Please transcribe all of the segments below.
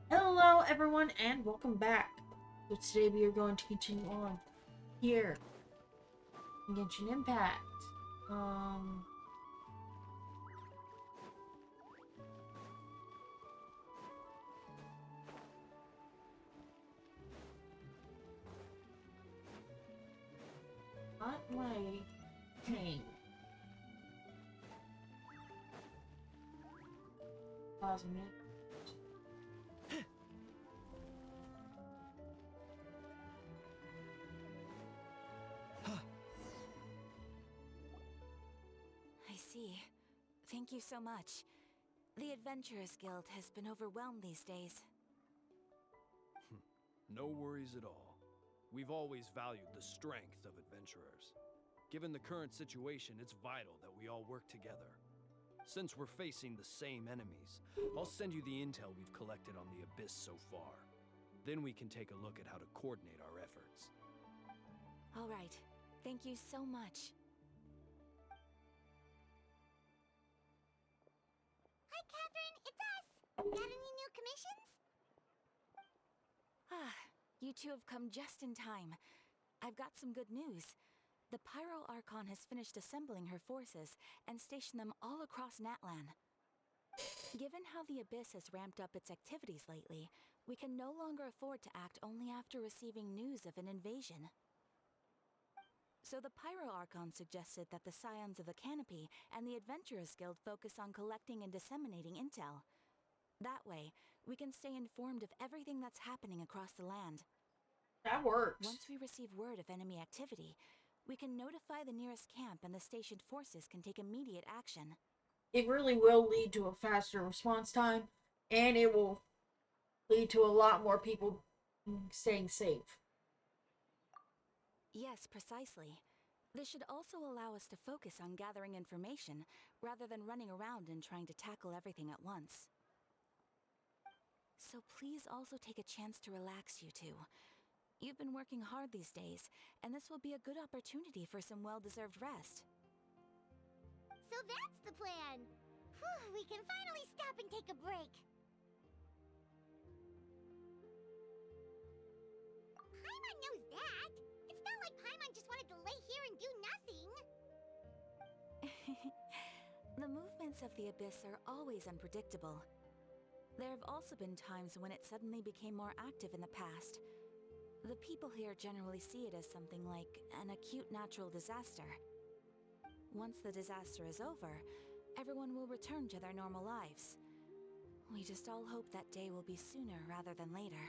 Hello everyone and welcome back. So today we are going to continue on here in Genshin Impact. Not my thing. Pause a minute. I see. Thank you so much. The Adventurers Guild has been overwhelmed these days. No worries at all. We've always valued the strength of adventurers. Given the current situation, it's vital that we all work together. Since we're facing the same enemies, I'll send you the intel we've collected on the Abyss so far. Then we can take a look at how to coordinate our efforts. All right. Thank you so much. Hi, Catherine. It's us. Got any new commissions? You two have come just in time. I've got some good news. The Pyro Archon has finished assembling her forces and stationed them all across Natlan. Given how the Abyss has ramped up its activities lately, we can no longer afford to act only after receiving news of an invasion. So the Pyro Archon suggested that the Scions of the Canopy and the Adventurers Guild focus on collecting and disseminating intel. That way, we can stay informed of everything that's happening across the land. That works. Once we receive word of enemy activity, we can notify the nearest camp and the stationed forces can take immediate action. It really will lead to a faster response time, and it will lead to a lot more people staying safe. Yes, precisely. This should also allow us to focus on gathering information rather than running around and trying to tackle everything at once. So please also take a chance to relax, you two. You've been working hard these days, and this will be a good opportunity for some well-deserved rest. So that's the plan. Whew, we can finally stop and take a break. Paimon knows that. It's not like Paimon just wanted to lay here and do nothing. The movements of the Abyss are always unpredictable. There have also been times when it suddenly became more active in the past. The people here generally see it as something like an acute natural disaster. Once the disaster is over, everyone will return to their normal lives. We just all hope that day will be sooner rather than later.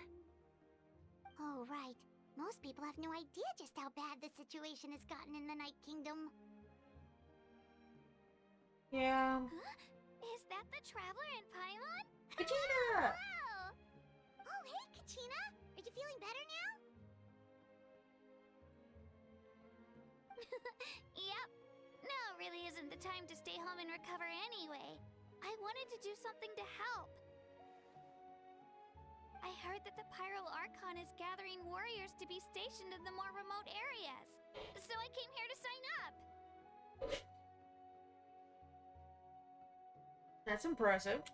Oh, right. Most people have no idea just how bad the situation has gotten in the Night Kingdom. Yeah. Huh? Is that the Traveler and Paimon? Kachina! Wow! Oh, hey, Kachina! Are you feeling better now? Yep. Now really isn't the time to stay home and recover anyway. I wanted to do something to help. I heard that the Pyro Archon is gathering warriors to be stationed in the more remote areas. So I came here to sign up. That's impressive.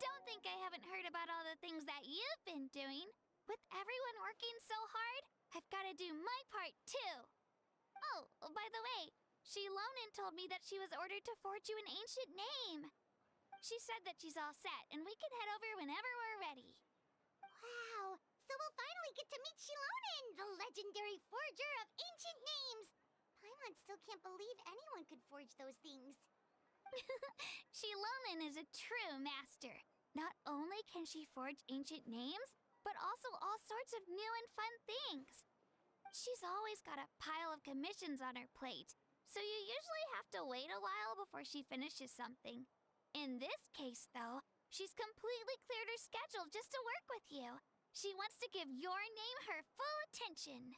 Don't think I haven't heard about all the things that you've been doing. With everyone working so hard, I've got to do my part too. Oh, by the way, Shilonen told me that she was ordered to forge you an ancient name. She said that she's all set, and we can head over whenever we're ready. Wow, so we'll finally get to meet Shilonen, the legendary forger of ancient names. Paimon still can't believe anyone could forge those things. Shilonen is a true master. Not only can she forge ancient names, but also all sorts of new and fun things. She's always got a pile of commissions on her plate, so you usually have to wait a while before she finishes something. In this case, though, she's completely cleared her schedule just to work with you. She wants to give your name her full attention.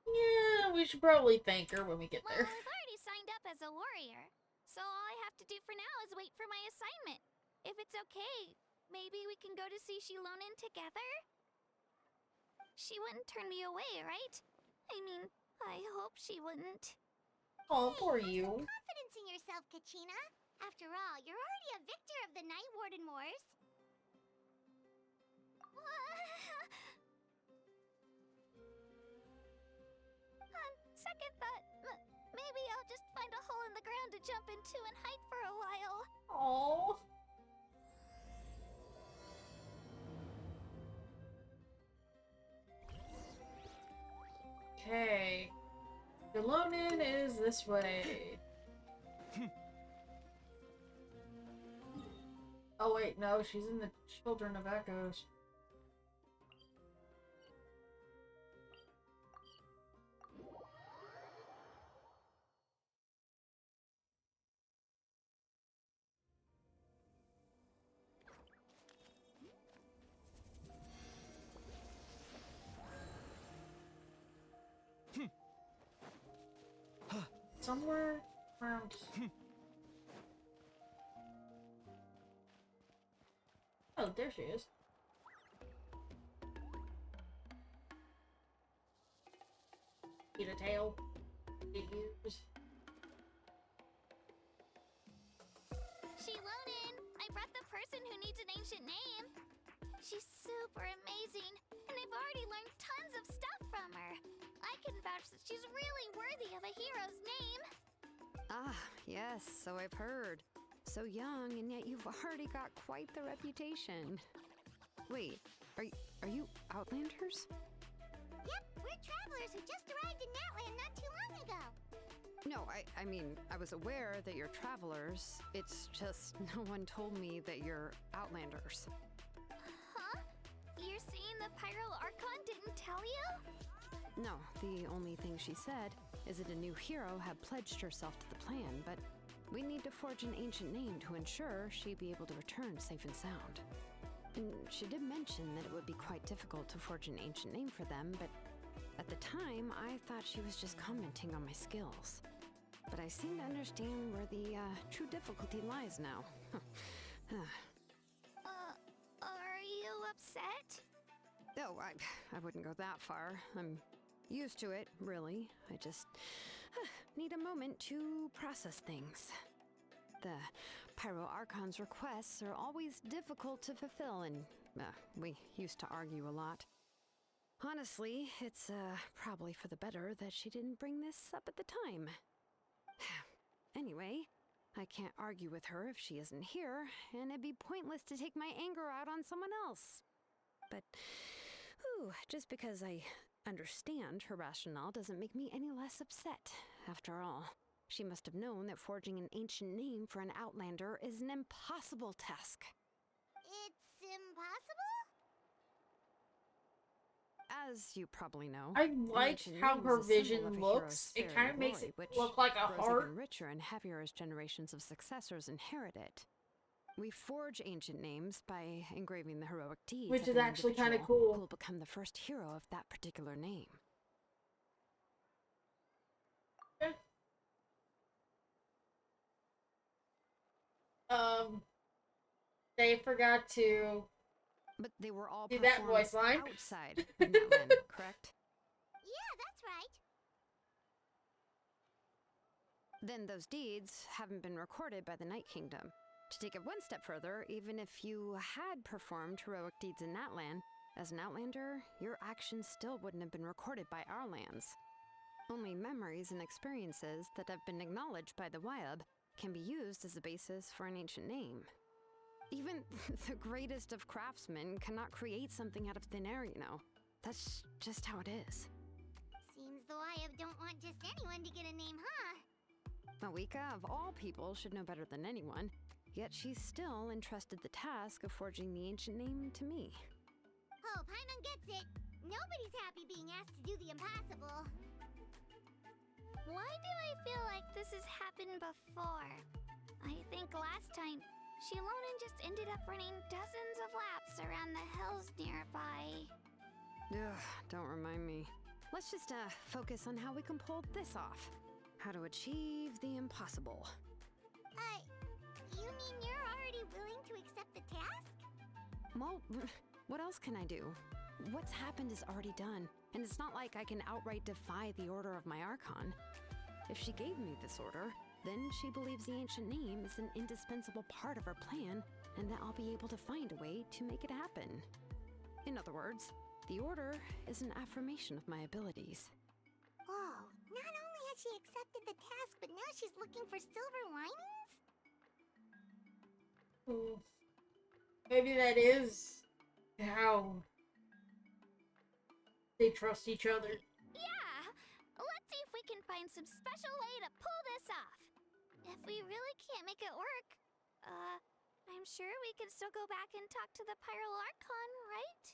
Yeah, we should probably thank her when we get Well, there. I've already signed up as a warrior, so all I have to do for now is wait for my assignment. If it's okay, maybe we can go to see Shilonen together? She wouldn't turn me away, right? I mean, I hope she wouldn't. Oh, poor Have you. some confidence in yourself, Kachina. After all, you're already a victor of the Night Warden Wars. second thought, maybe I'll just find a hole in the ground to jump into and hide for a while. Oh. Okay. Delonin is this way. Oh wait, no, she's in the Children of Echoes. Somewhere around. Oh, there she is. Eat a tail. Big ears. Shilonin, I brought the person who needs an ancient name. She's super amazing, and I've already learned tons of stuff from her. I can vouch that she's really worthy of a hero's name. Ah, yes, so I've heard. So young, and yet you've already got quite the reputation. Wait, are you Outlanders? Yep, we're travelers who just arrived in Natlan not too long ago. No, I mean, I was aware that you're travelers. It's just no one told me that you're Outlanders. Huh? You're saying the Pyro Archon didn't tell you? No, the only thing she said is that a new hero had pledged herself to the plan, but we need to forge an ancient name to ensure she'd be able to return safe and sound. And she did mention that it would be quite difficult to forge an ancient name for them, but at the time, I thought she was just commenting on my skills. But I seem to understand where the true difficulty lies now. Are you upset? No, I wouldn't go that far. I'm used to it, really. I just need a moment to process things. The Pyro Archon's requests are always difficult to fulfill, and we used to argue a lot. Honestly, it's probably for the better that she didn't bring this up at the time. Anyway, I can't argue with her if she isn't here, and it'd be pointless to take my anger out on someone else. But, just because I understand her rationale doesn't make me any less upset. After all, she must have known that forging an ancient name for an Outlander is an impossible task. It's impossible? As you probably know, I an like ancient how name her is a symbol vision of a looks. hero's It kind of spirit makes glory, it which look like a grows heart. even richer and heavier as generations of successors inherit it. We forge ancient names by engraving the heroic deeds Which of is an actually kinda individual cool. who will become the first hero of that particular name. They forgot to But they were all do that performed voice line. outside of Natlan, correct? Yeah, that's right. Then those deeds haven't been recorded by the Night Kingdom. To take it one step further, even if you had performed heroic deeds in Natlan, as an Outlander, your actions still wouldn't have been recorded by our lands. Only memories and experiences that have been acknowledged by the Wyab can be used as a basis for an ancient name. Even the greatest of craftsmen cannot create something out of thin air, you know. That's just how it is. Seems the Wyab don't want just anyone to get a name, huh? Mawika, of all people, should know better than anyone, yet she's still entrusted the task of forging the ancient name to me. Oh, Paimon gets it. Nobody's happy being asked to do the impossible. Why do I feel like this has happened before? I think last time, Shilonin just ended up running dozens of laps around the hills nearby. Ugh, don't remind me. Let's just focus on how we can pull this off. How to achieve the impossible. You mean you're already willing to accept the task? Well, what else can I do? What's happened is already done, and it's not like I can outright defy the order of my Archon. If she gave me this order, then she believes the ancient name is an indispensable part of her plan, and that I'll be able to find a way to make it happen. In other words, the order is an affirmation of my abilities. Whoa, not only she accepted the task, but now she's looking for silver linings? Maybe that is how they trust each other. Yeah! Let's see if we can find some special way to pull this off. If we really can't make it work, I'm sure we can still go back and talk to the Pyral Archon, right?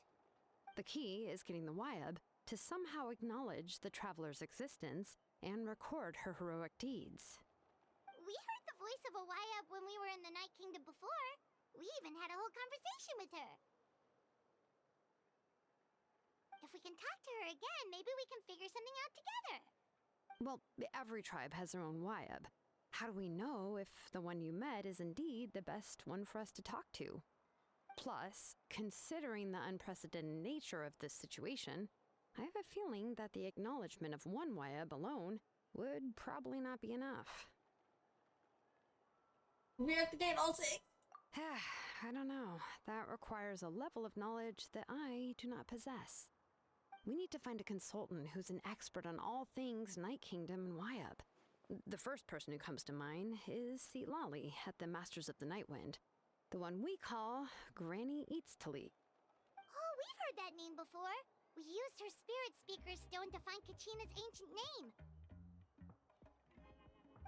The key is getting the Wyab to somehow acknowledge the traveler's existence and record her heroic deeds. We heard the voice of a Wyab when we were in the Night Kingdom before. We even had a whole conversation with her. If we can talk to her again, maybe we can figure something out together. Well, every tribe has their own Wyab. How do we know if the one you met is indeed the best one for us to talk to? Plus, considering the unprecedented nature of this situation, I have a feeling that the acknowledgement of one Wyab alone would probably not be enough. We have to gain all 6. I don't know. That requires a level of knowledge that I do not possess. We need to find a consultant who's an expert on all things Night Kingdom and Wyab. The first person who comes to mind is Lali at the Masters of the Nightwind, the one we call Granny Eatstali. Oh, we've heard that name before. We used her spirit speaker stone to find Kachina's ancient name.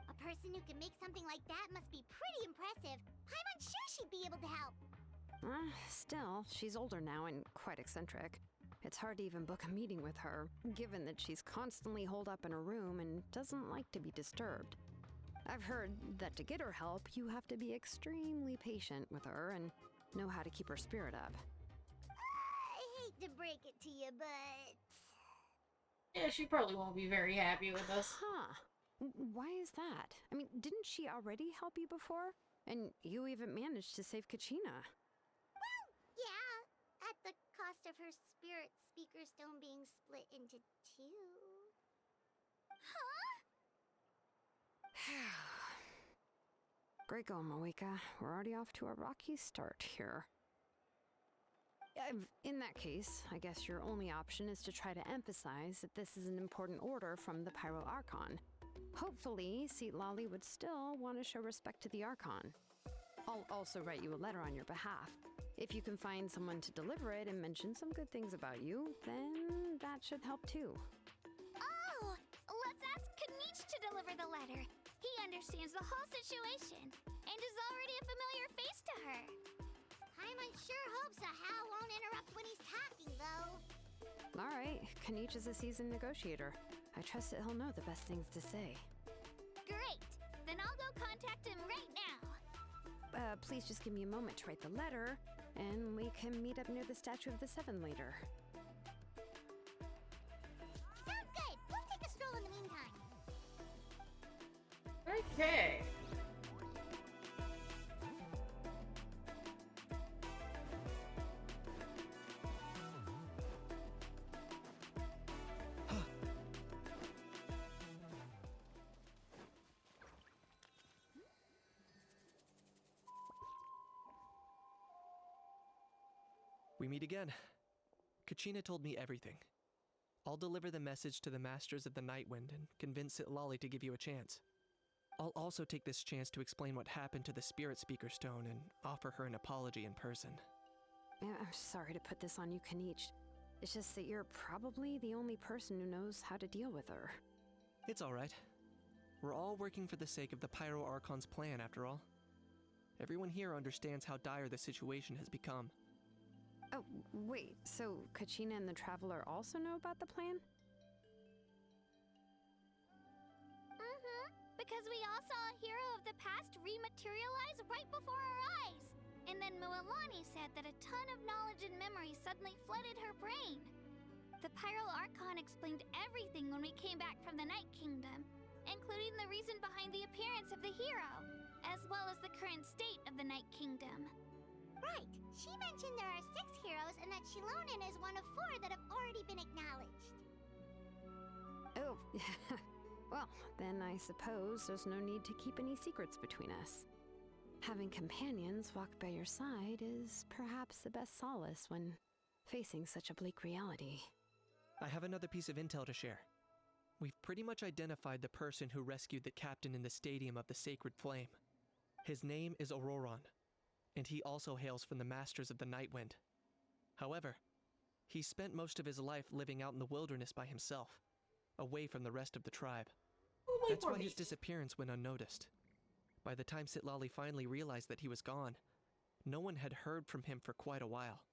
A person who can make something like that must be pretty impressive. I'm sure she'd be able to help. Still, she's older now and quite eccentric. It's hard to even book a meeting with her, given that she's constantly holed up in her room and doesn't like to be disturbed. I've heard that to get her help, you have to be extremely patient with her and know how to keep her spirit up. I hate to break it to you, but... Yeah, she probably won't be very happy with us. Huh. Why is that? I mean, didn't she already help you before? And you even managed to save Kachina. Well, yeah, at the cost of her spirit speaker stone being split into 2. Great going, Moeka. We're already off to a rocky start here. In that case, I guess your only option is to try to emphasize that this is an important order from the Pyro Archon. Hopefully, Lali would still want to show respect to the Archon. I'll also write you a letter on your behalf. If you can find someone to deliver it and mention some good things about you, then that should help too. Oh! Let's ask Kanich to deliver the letter. He understands the whole situation and is already a familiar face to her. Paimon sure hopes a Hal won't interrupt when he's talking, though. All right, Kanich is a seasoned negotiator. I trust that he'll know the best things to say. Great! Then I'll go contact him right now. Please just give me a moment to write the letter, and we can meet up near the Statue of the Seven later. Sounds good. We'll take a stroll in the meantime. Okay. We meet again. Kachina told me everything. I'll deliver the message to the Masters of the Nightwind and convince Lali to give you a chance. I'll also take this chance to explain what happened to the Spirit Speaker Stone and offer her an apology in person. I'm sorry to put this on you, Kanich. It's just that you're probably the only person who knows how to deal with her. It's alright. We're all working for the sake of the Pyro Archon's plan, after all. Everyone here understands how dire the situation has become. Oh, wait, so Kachina and the Traveler also know about the plan? Because we all saw a hero of the past rematerialize right before our eyes. And then Mualani said that a ton of knowledge and memory suddenly flooded her brain. The Pyral Archon explained everything when we came back from the Night Kingdom, including the reason behind the appearance of the hero, as well as the current state of the Night Kingdom. Right. She mentioned there are 6 heroes and that Shilonen is one of 4 that have already been acknowledged. Oh, well, then I suppose there's no need to keep any secrets between us. Having companions walk by your side is perhaps the best solace when facing such a bleak reality. I have another piece of intel to share. We've pretty much identified the person who rescued the captain in the Stadium of the Sacred Flame. His name is Auroron, and he also hails from the Masters of the Nightwind. However, he spent most of his life living out in the wilderness by himself, away from the rest of the tribe. Oh, my That's poor why his beast. disappearance went unnoticed. By the time Sitlali finally realized that he was gone, no one had heard from him for quite a while.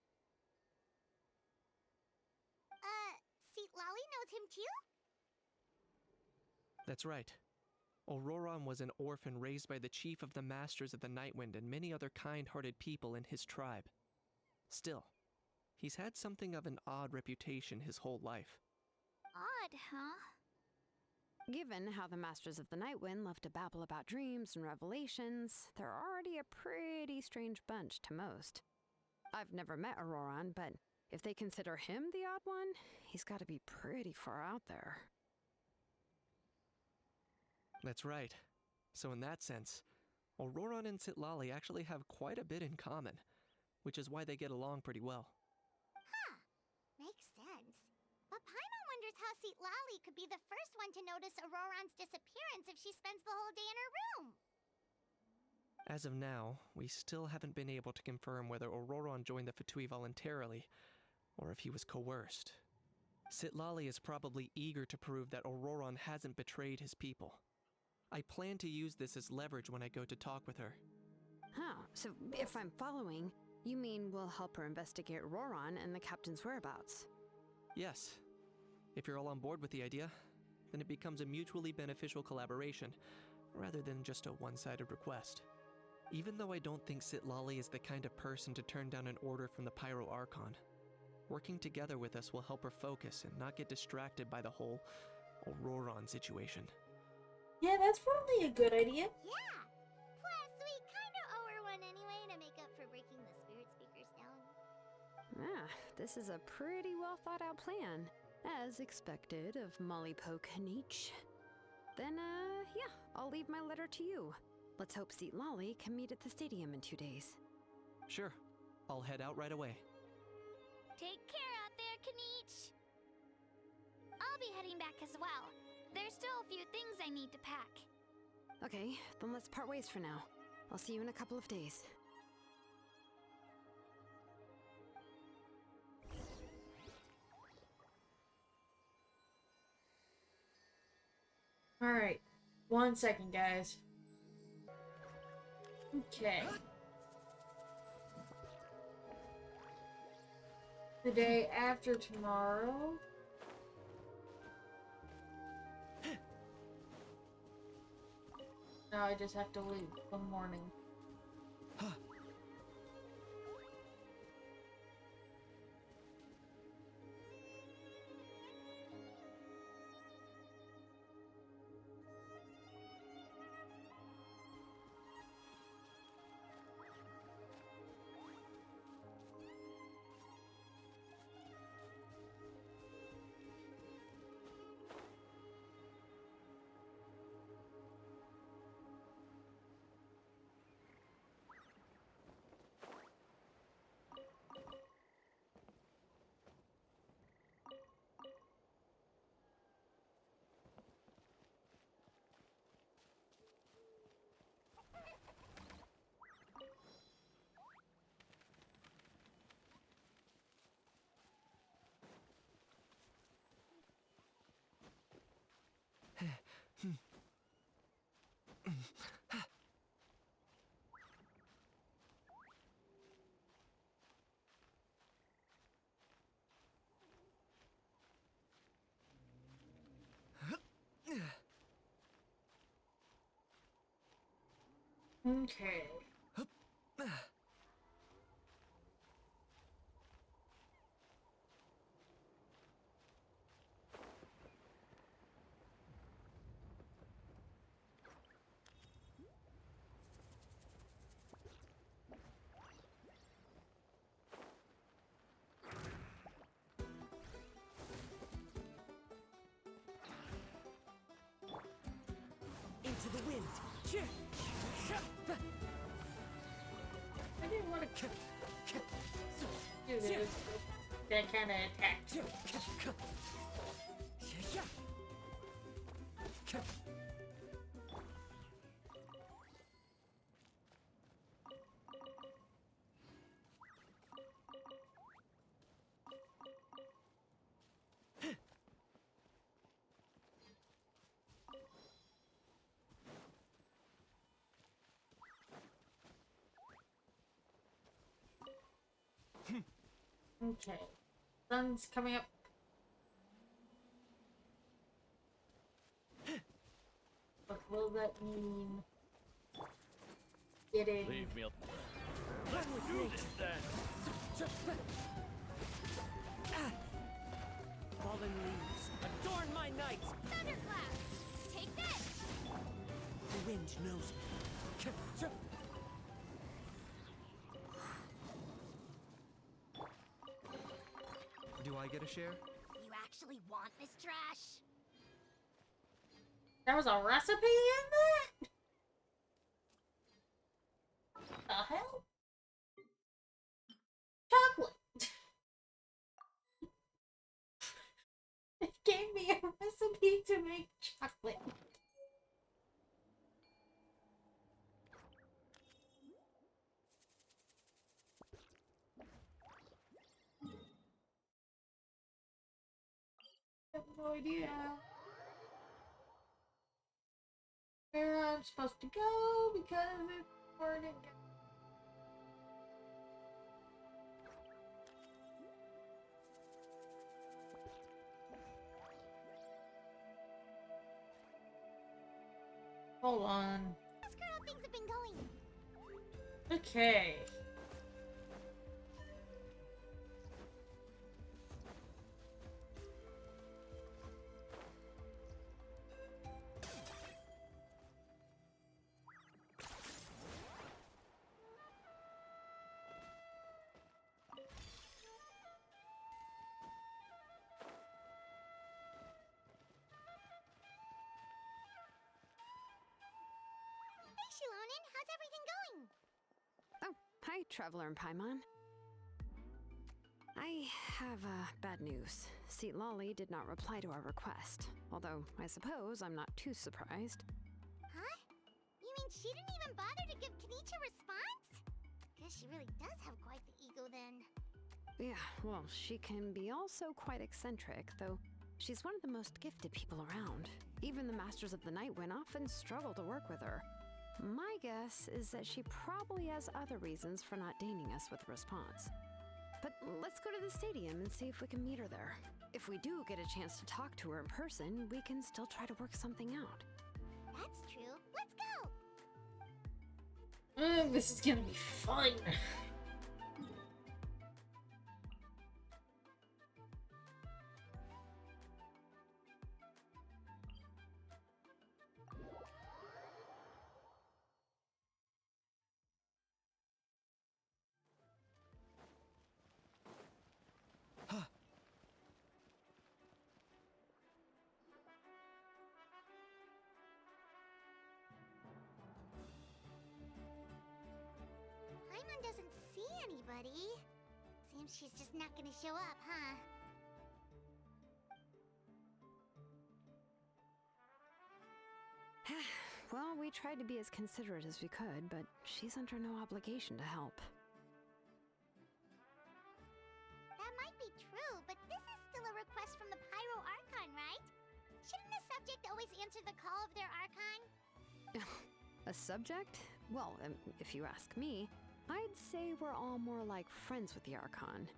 Seat Lolly knows him too? That's right. Auroron was an orphan raised by the chief of the Masters of the Nightwind and many other kind-hearted people in his tribe. Still, he's had something of an odd reputation his whole life. Odd, huh? Given how the Masters of the Nightwind love to babble about dreams and revelations, they're already a pretty strange bunch to most. I've never met Auroron, but if they consider him the odd one, he's got to be pretty far out there. That's right. So in that sense, Auroron and Sitlali actually have quite a bit in common, which is why they get along pretty well. Huh. Makes sense. But Paimon wonders how Seat Lolly could be the first one to notice Auroron's disappearance if she spends the whole day in her room. As of now, we still haven't been able to confirm whether Auroron joined the Fatui voluntarily, or if he was coerced. Sitlali is probably eager to prove that Auroron hasn't betrayed his people. I plan to use this as leverage when I go to talk with her. Oh, so if I'm following, you mean we'll help her investigate Auroron and the captain's whereabouts? Yes. If you're all on board with the idea, then it becomes a mutually beneficial collaboration, rather than just a one-sided request. Even though I don't think Sitlali is the kind of person to turn down an order from the Pyro Archon, working together with us will help her focus and not get distracted by the whole Auroron situation. Yeah, that's probably a good idea. Yeah. Plus, we kind of owe her one anyway to make up for breaking the spirit speakers down. This is a pretty well thought out plan, as expected of Molly Poke Nietzsche. Then, yeah, I'll leave my letter to you. Let's hope Seat Lolly can meet at the stadium in 2 days. Sure. I'll head out right away. Take care out there, Kanich. I'll be heading back as well. There's still a few things I need to pack. Okay, then let's part ways for now. I'll see you in a couple of days. Alright. 1 second, guys. Okay. The day after tomorrow. No, I just have to leave the morning. Okay. Into the wind. I didn't want to do this. That kind of attack. Okay. Sun's coming up. But will that mean getting... Leave me alone. Let's do this then! Fallen leaves, adorn my night! Thunderclap! Take this! The wind knows me. Do I get a share? You actually want this trash? There was a recipe in that? What the hell? Chocolate! It gave me a recipe to make chocolate. I have no idea where I'm supposed to go because it's morning. Hold on. Ask her how things have been going. Okay. Hey, Shilonin, how's everything going? Oh, hi, Traveler and Paimon. I have bad news. Seat Lolly did not reply to our request, although I suppose I'm not too surprised. Huh? You mean she didn't even bother to give Kenichi a response? Guess she really does have quite the ego then. Yeah, well, she can be also quite eccentric, though she's one of the most gifted people around. Even the Masters of the Nightwind often struggle to work with her. My guess is that she probably has other reasons for not deigning us with a response. But let's go to the stadium and see if we can meet her there. If we do get a chance to talk to her in person, we can still try to work something out. That's true. Let's go! This is gonna be fun. Paimon doesn't see anybody. Seems she's just not gonna show up, huh? Well, we tried to be as considerate as we could, but she's under no obligation to help. That might be true, but this is still a request from the Pyro Archon, right? Shouldn't a subject always answer the call of their Archon? A subject? Well, if you ask me, I'd say we're all more like friends with the Archon.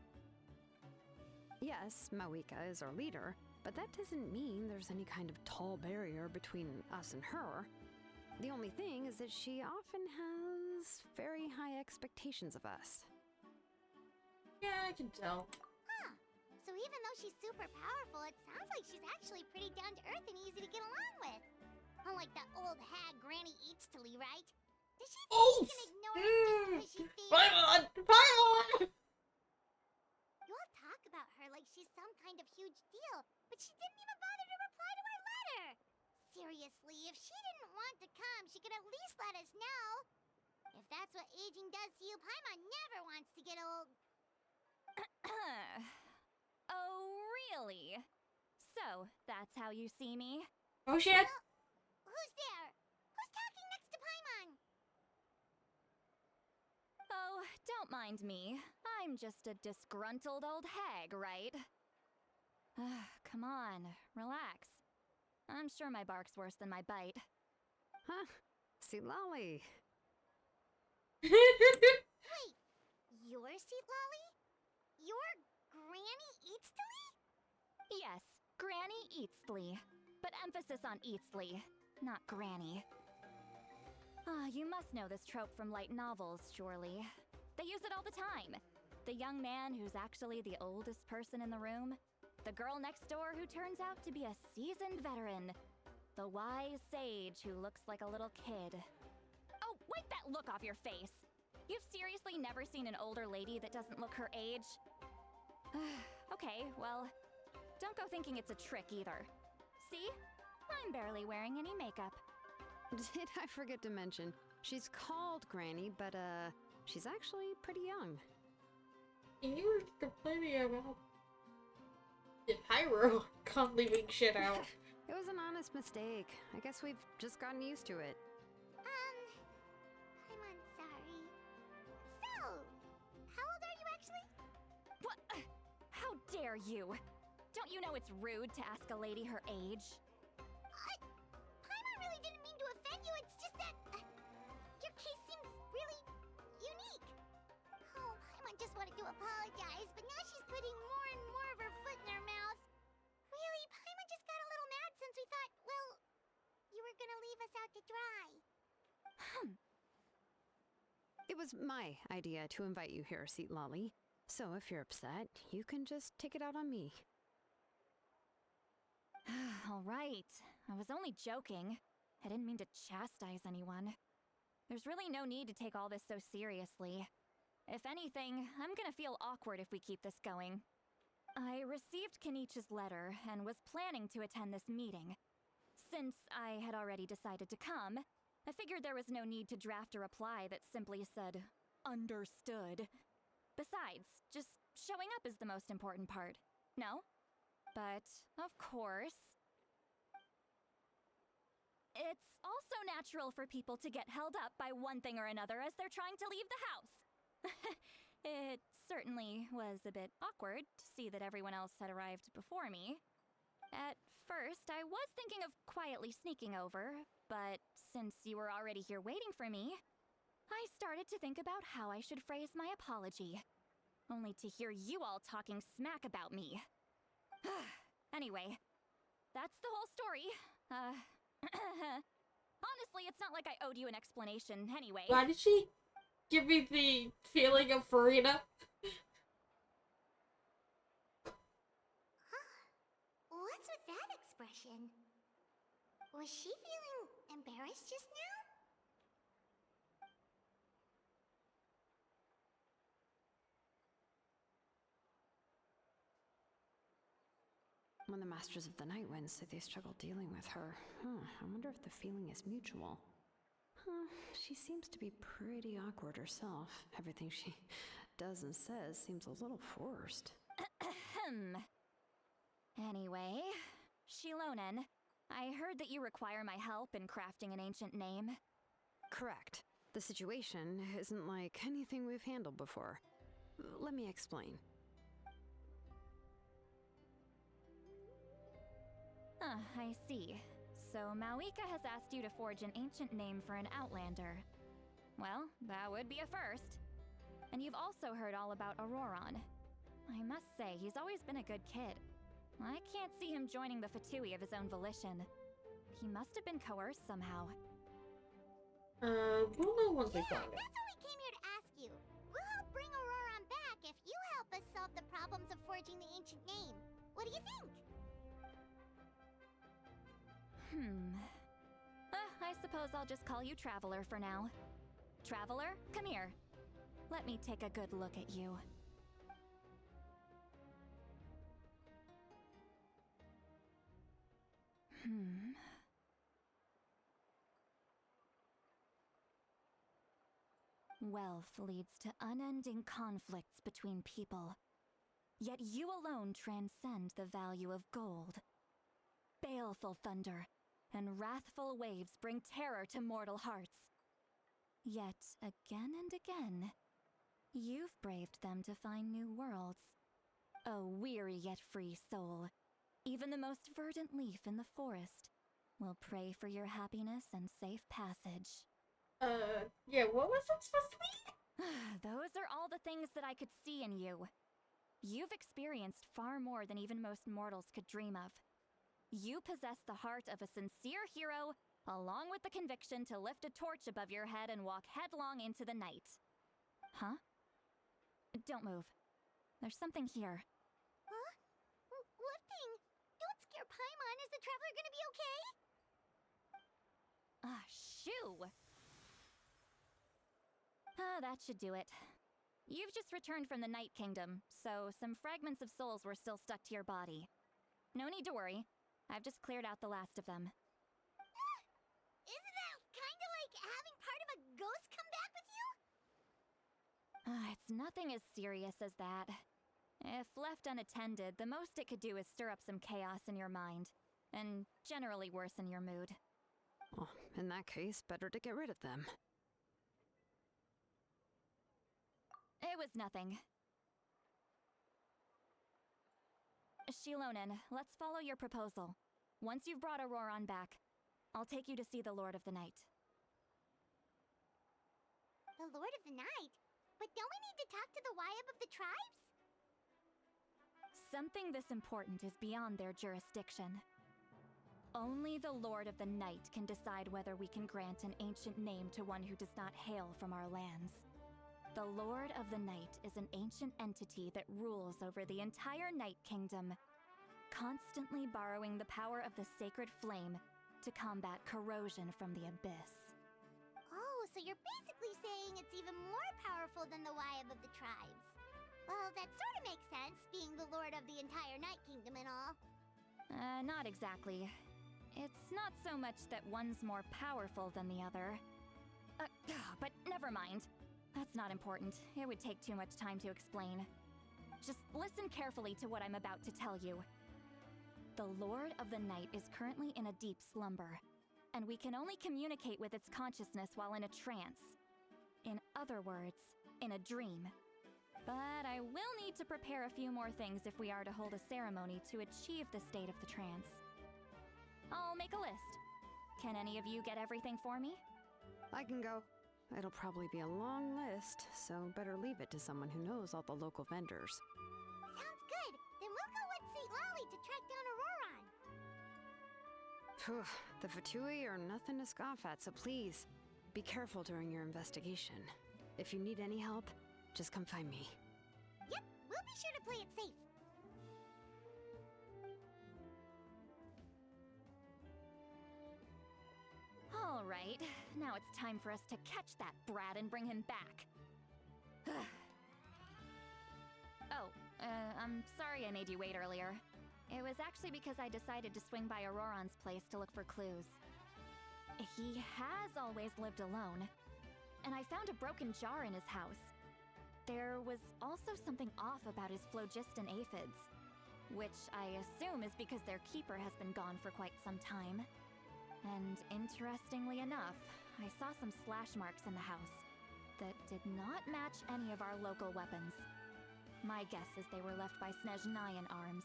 Yes, Mawika is our leader, but that doesn't mean there's any kind of tall barrier between us and her. The only thing is that she often has very high expectations of us. Yeah, I can tell. Huh. So even though she's super powerful, it sounds like she's actually pretty down to earth and easy to get along with. Unlike that old hag Granny Eatstily, right? Does she think Oh! she can ignore us just because she's famous? Paimon! Paimon! You all talk about her like she's some kind of huge deal, but she didn't even bother to reply to our letter. Seriously, if she didn't want to come, she could at least let us know. If that's what aging does to you, Paimon never wants to get old. Oh, really? So, that's how you see me? Oh shit! don't mind me. I'm just a disgruntled old hag, right? Come on, relax. I'm sure my bark's worse than my bite. Huh? See, Lolly. Wait, your seat, Lolly? Your Granny Eatsley? Yes, Granny Eatsley. But emphasis on Eatsley, not Granny. You must know this trope from light novels, surely. They use it all the time. The young man who's actually the oldest person in the room. The girl next door who turns out to be a seasoned veteran. The wise sage who looks like a little kid. Oh, wipe that look off your face! You've seriously never seen an older lady that doesn't look her age? Okay, well, don't go thinking it's a trick either. See? I'm barely wearing any makeup. Did I forget to mention, she's called Granny, but she's actually pretty young. And you were complaining about the pyro leaving shit out. It was an honest mistake. I guess we've just gotten used to it. I'm sorry. So, how old are you actually? What? How dare you? Don't you know it's rude to ask a lady her age? Paimon really didn't mean to offend you, it's just that your case seems really unique. Oh, Paimon just wanted to apologize, but now she's putting more and more of her foot in her mouth. Really, Paimon just got a little mad since we thought, well, you were gonna leave us out to dry. It was my idea to invite you here, Seat Lolly. So if you're upset, you can just take it out on me. All right. I was only joking. I didn't mean to chastise anyone. There's really no need to take all this so seriously. If anything, I'm gonna feel awkward if we keep this going. I received Kenichi's letter and was planning to attend this meeting. Since I had already decided to come, I figured there was no need to draft a reply that simply said, "Understood." Besides, just showing up is the most important part. No? But, of course, it's also natural for people to get held up by one thing or another as they're trying to leave the house. It certainly was a bit awkward to see that everyone else had arrived before me. At first, I was thinking of quietly sneaking over, but since you were already here waiting for me, I started to think about how I should phrase my apology. Only to hear you all talking smack about me. Anyway, that's the whole story. Honestly, it's not like I owed you an explanation anyway. Why did she give me the feeling of Furina? What's with that expression? Was she feeling embarrassed just now? When the Masters of the Night Wind said they struggled dealing with her, I wonder if the feeling is mutual. She seems to be pretty awkward herself. Everything she does and says seems a little forced. Anyway, Shilonen, I heard that you require my help in crafting an ancient name. Correct. The situation isn't like anything we've handled before. Let me explain. I see. So Mawika has asked you to forge an ancient name for an Outlander. Well, that would be a first. And you've also heard all about Auroron. I must say, he's always been a good kid. I can't see him joining the Fatui of his own volition. He must have been coerced somehow. We'll know once we Yeah, find it. that's what we came here to ask you. We'll help bring Auroron back if you help us solve the problems of forging the ancient name. What do you think? I suppose I'll just call you Traveler for now. Traveler, come here. Let me take a good look at you. Wealth leads to unending conflicts between people. Yet you alone transcend the value of gold. Baleful thunder and wrathful waves bring terror to mortal hearts. Yet again and again, You've braved them to find new worlds. O weary yet free soul, even the most verdant leaf in the forest will pray for your happiness and safe passage. Yeah, what was it supposed to be? Those are all the things that I could see in you. You've experienced far more than even most mortals could dream of. You possess the heart of a sincere hero, along with the conviction to lift a torch above your head and walk headlong into the night. Huh? Don't move. There's something here. Huh? What thing? Don't scare Paimon. Is the traveler gonna be okay? Ah, shoo! That should do it. You've just returned from the Night Kingdom, so some fragments of souls were still stuck to your body. No need to worry. I've just cleared out the last of them. Isn't that kinda like having part of a ghost come back with you? It's nothing as serious as that. If left unattended, the most it could do is stir up some chaos in your mind, and generally worsen your mood. Well, in that case, better to get rid of them. It was nothing. Shilonen, let's follow your proposal. Once you've brought Auroron back, I'll take you to see the Lord of the Night. The Lord of the Night? But don't we need to talk to the Wyab of the tribes? Something this important is beyond their jurisdiction. Only the Lord of the Night can decide whether we can grant an ancient name to one who does not hail from our lands. The Lord of the Night is an ancient entity that rules over the entire Night Kingdom, constantly borrowing the power of the sacred flame to combat corrosion from the abyss. Oh, so you're basically saying it's even more powerful than the Wyab of the tribes. Well, that sort of makes sense, being the lord of the entire Night Kingdom and all. Not exactly. It's not so much that one's more powerful than the other. But never mind. That's not important. It would take too much time to explain. Just listen carefully to what I'm about to tell you. The Lord of the Night is currently in a deep slumber, and we can only communicate with its consciousness while in a trance. In other words, in a dream. But I will need to prepare a few more things if we are to hold a ceremony to achieve the state of the trance. I'll make a list. Can any of you get everything for me? I can go. It'll probably be a long list, so better leave it to someone who knows all the local vendors. Sounds good. Then we'll go with St. Lolly to track down Auroron. Phew, the Fatui are nothing to scoff at, so please, be careful during your investigation. If you need any help, just come find me. Yep, we'll be sure to play it safe. All right, now it's time for us to catch that brat and bring him back. I'm sorry I made you wait earlier. It was actually because I decided to swing by Auroron's place to look for clues. He has always lived alone, and I found a broken jar in his house. There was also something off about his phlogiston aphids, which I assume is because their keeper has been gone for quite some time. And interestingly enough, I saw some slash marks in the house that did not match any of our local weapons. My guess is they were left by Snezhnayan arms.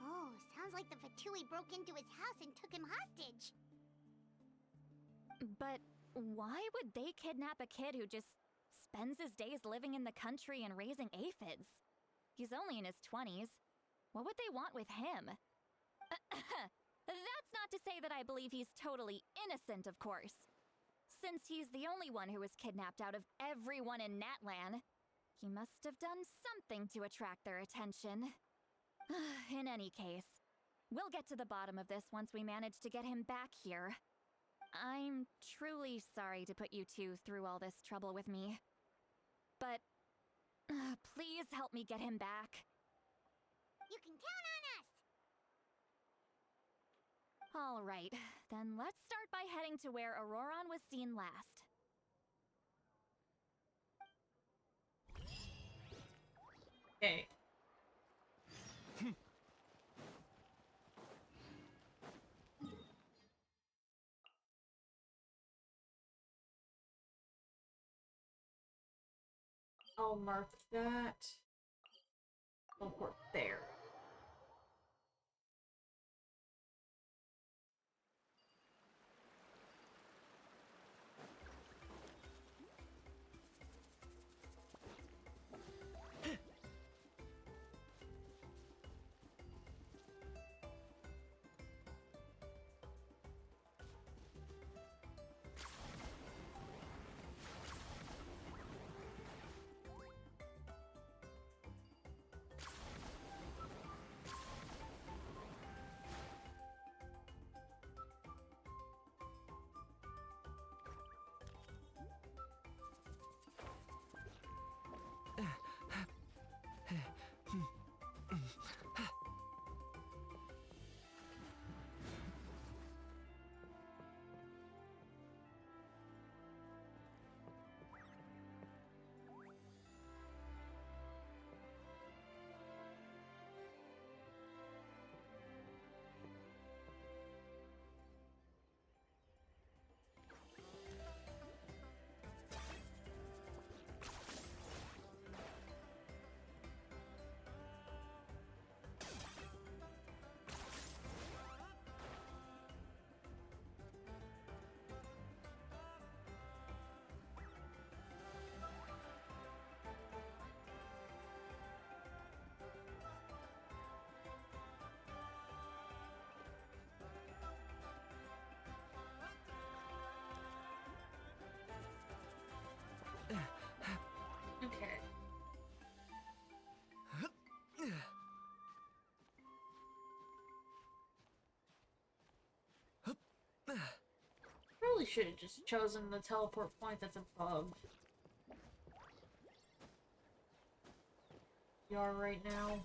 Oh, sounds like the Fatui broke into his house and took him hostage. But why would they kidnap a kid who just spends his days living in the country and raising aphids? He's only in his 20s. What would they want with him? That's not to say that I believe he's totally innocent, of course. Since he's the only one who was kidnapped out of everyone in Natlan, he must have done something to attract their attention. In any case, we'll get to the bottom of this once we manage to get him back here. I'm truly sorry to put you two through all this trouble with me. But please help me get him back. You can count on us! All right, then let's start by heading to where Auroron was seen last. Okay. I'll mark that. Teleport there. Okay. Probably should have just chosen the teleport point that's above. You are right now.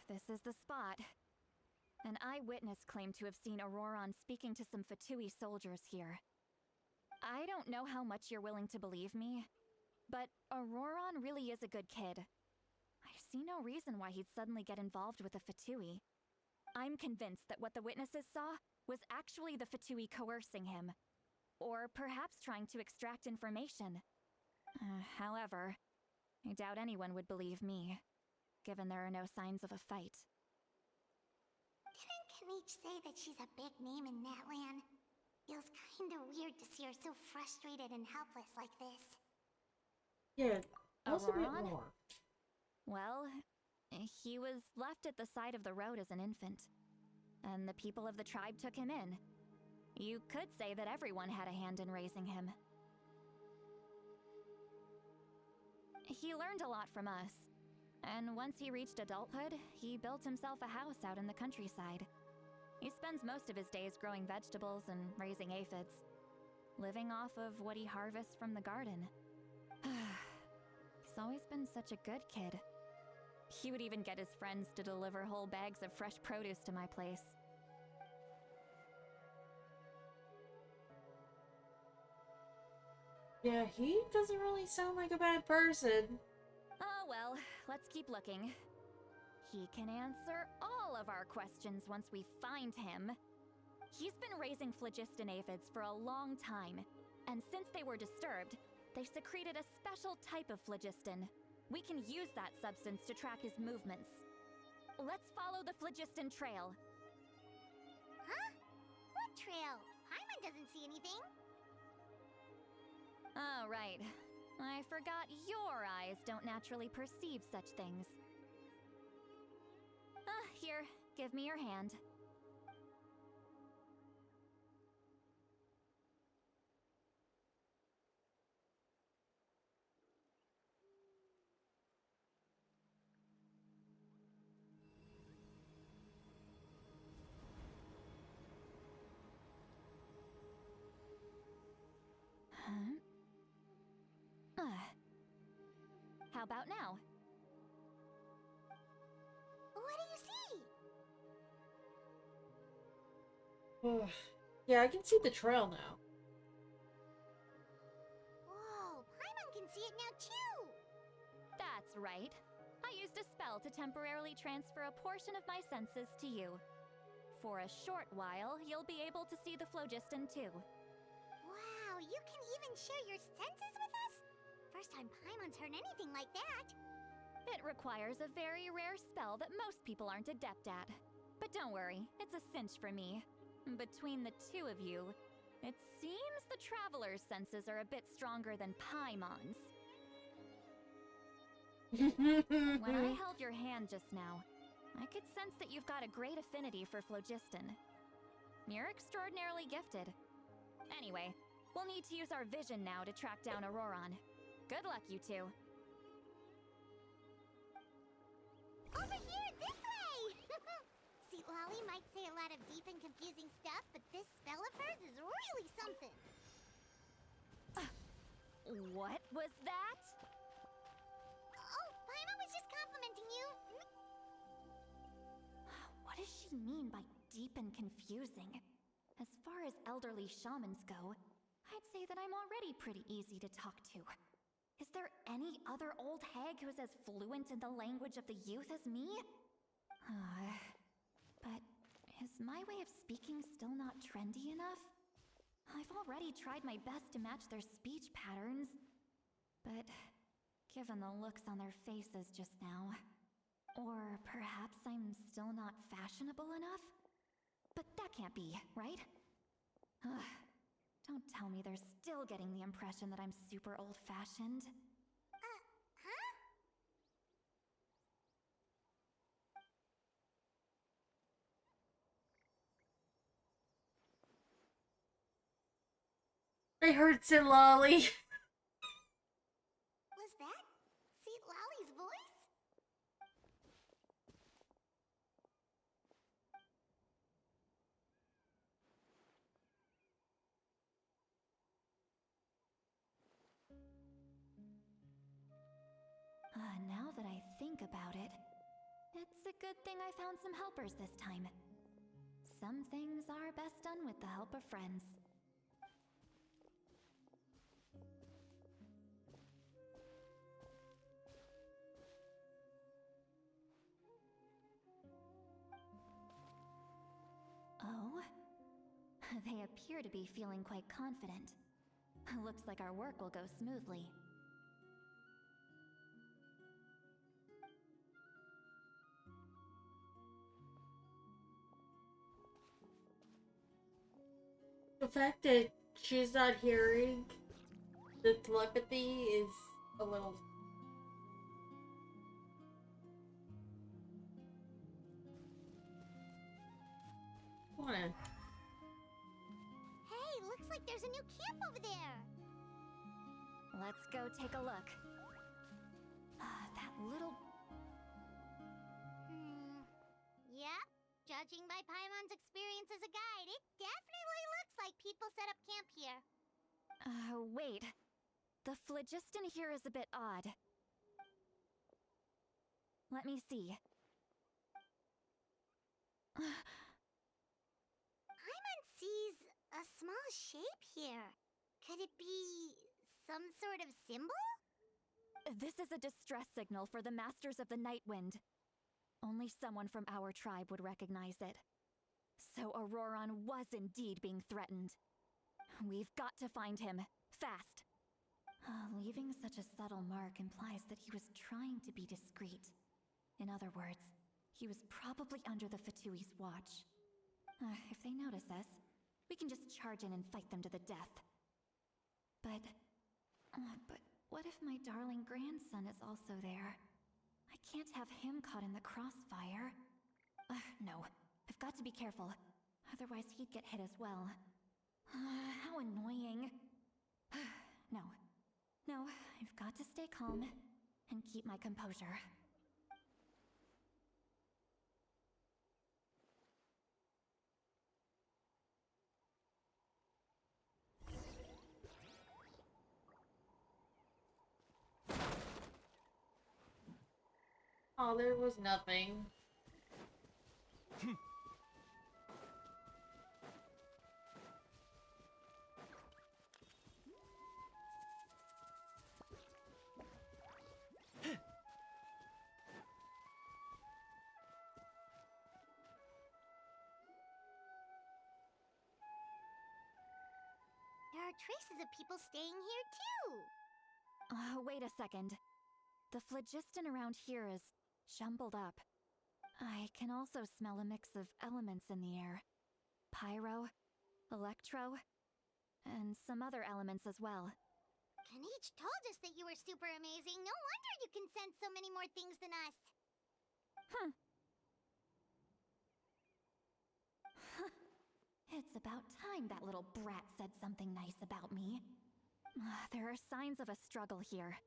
This is the spot. An eyewitness claimed to have seen Auroron speaking to some Fatui soldiers here. I don't know how much you're willing to believe me, but Auroron really is a good kid. I see no reason why he'd suddenly get involved with the Fatui. I'm convinced that what the witnesses saw was actually the Fatui coercing him, or perhaps trying to extract information. However, I doubt anyone would believe me, given there are no signs of a fight. Didn't Kanich say that she's a big name in Natlan? Feels kinda weird to see her so frustrated and helpless like this. Yeah, tell us a bit Auroron? more. Well, he was left at the side of the road as an infant, and the people of the tribe took him in. You could say that everyone had a hand in raising him. He learned a lot from us, and once he reached adulthood, he built himself a house out in the countryside. He spends most of his days growing vegetables and raising aphids, living off of what he harvests from the garden. He's always been such a good kid. He would even get his friends to deliver whole bags of fresh produce to my place. Yeah, he doesn't really sound like a bad person. Oh well, let's keep looking. He can answer all of our questions once we find him. He's been raising phlogiston aphids for a long time, and since they were disturbed, they secreted a special type of phlogiston. We can use that substance to track his movements. Let's follow the phlogiston trail. Huh? What trail? Paimon doesn't see anything. Oh, right. I forgot your eyes don't naturally perceive such things. Here, give me your hand. How about now? What do you see? Yeah, I can see the trail now. Whoa, Paimon can see it now too! That's right. I used a spell to temporarily transfer a portion of my senses to you. For a short while, you'll be able to see the phlogiston too. Wow, you can even share your senses with us? First time Paimon's heard anything like that. It requires a very rare spell that most people aren't adept at. But don't worry, it's a cinch for me. Between the two of you, it seems the Traveler's senses are a bit stronger than Paimon's. When I held your hand just now, I could sense that you've got a great affinity for phlogiston. You're extraordinarily gifted. Anyway, we'll need to use our vision now to track down Auroron. Good luck, you two. Over here, this way! See, Lolly might say a lot of deep and confusing stuff, but this spell of hers is really something. What was that? Oh, Paimon was just complimenting you. What does she mean by deep and confusing? As far as elderly shamans go, I'd say that I'm already pretty easy to talk to. Is there any other old hag who's as fluent in the language of the youth as me? But is my way of speaking still not trendy enough? I've already tried my best to match their speech patterns. But given the looks on their faces just now, or perhaps I'm still not fashionable enough? But that can't be, right? Don't tell me they're still getting the impression that I'm super old-fashioned. Huh? I heard Sin Lolly. Was that Seat Lolly's voice? Now that I think about it, it's a good thing I found some helpers this time. Some things are best done with the help of friends. Oh? They appear to be feeling quite confident. Looks like our work will go smoothly. The fact that she's not hearing the telepathy is a little... Come on in. Hey, looks like there's a new camp over there. Let's go take a look. That little... Yep. Judging by Paimon's experience as a guide, it definitely looks like people set up camp here. Wait. The phlogiston here is a bit odd. Let me see. Paimon sees a small shape here. Could it be some sort of symbol? This is a distress signal for the Masters of the Night Wind. Only someone from our tribe would recognize it. So Auroron was indeed being threatened. We've got to find him, fast. Leaving such a subtle mark implies that he was trying to be discreet. In other words, he was probably under the Fatui's watch. If they notice us, we can just charge in and fight them to the death. But what if my darling grandson is also there? I can't have him caught in the crossfire. No, I've got to be careful. Otherwise he'd get hit as well. How annoying. No, I've got to stay calm and keep my composure. Oh, there was nothing. There are traces of people staying here too. Wait a second. The phlogiston around here is jumbled up. I can also smell a mix of elements in the air. Pyro, electro, and some other elements as well. Kanich told us that you were super amazing. No wonder you can sense so many more things than us. It's about time that little brat said something nice about me. There are signs of a struggle here.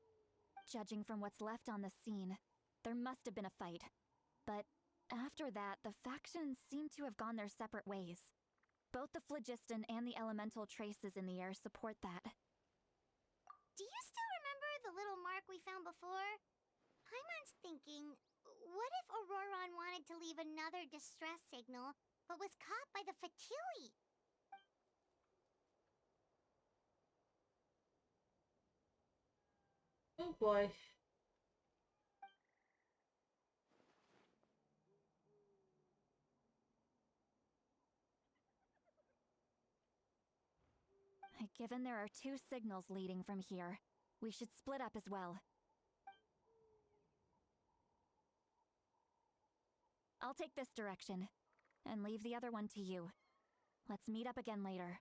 Judging from what's left on the scene, there must have been a fight. But after that, the factions seem to have gone their separate ways. Both the phlogiston and the elemental traces in the air support that. Do you still remember the little mark we found before? Paimon's thinking, what if Auroron wanted to leave another distress signal, but was caught by the Fatui? Oh boy. Given there are two signals leading from here, we should split up as well. I'll take this direction, and leave the other one to you. Let's meet up again later.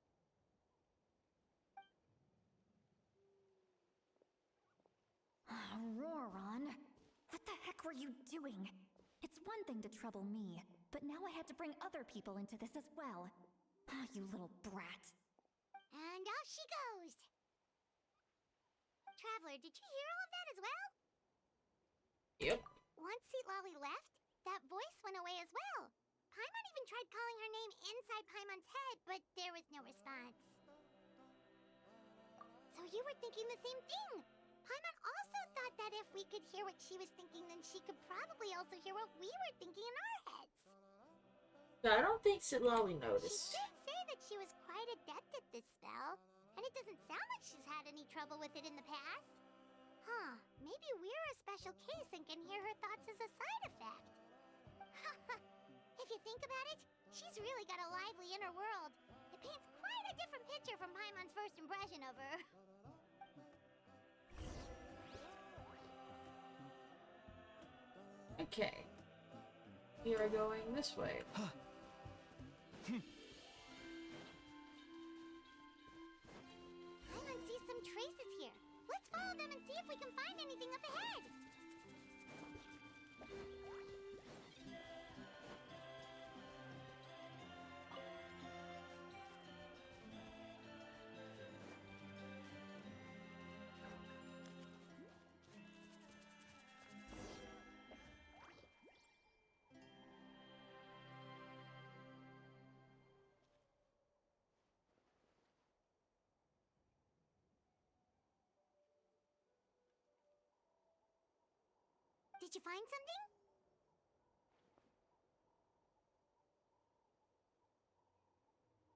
Auroron, what the heck were you doing? It's one thing to trouble me, but now I had to bring other people into this as well. You little brat. And off she goes. Traveler, did you hear all of that as well? Yep. Once Lolly left, that voice went away as well. Paimon even tried calling her name inside Paimon's head, but there was no response. So you were thinking the same thing. Paimon also thought that if we could hear what she was thinking, then she could probably also hear what we were thinking in our heads. I don't think Sitlali She noticed. did say that she was quite adept at this spell, and it doesn't sound like she's had any trouble with it in the past. Huh, maybe we're a special case and can hear her thoughts as a side effect. If you think about it, she's really got a lively inner world. It paints quite a different picture from Paimon's first impression of her. Okay. We are going this way. Paimon sees some traces here. Let's follow them and see if we can find anything up ahead. Did you find something?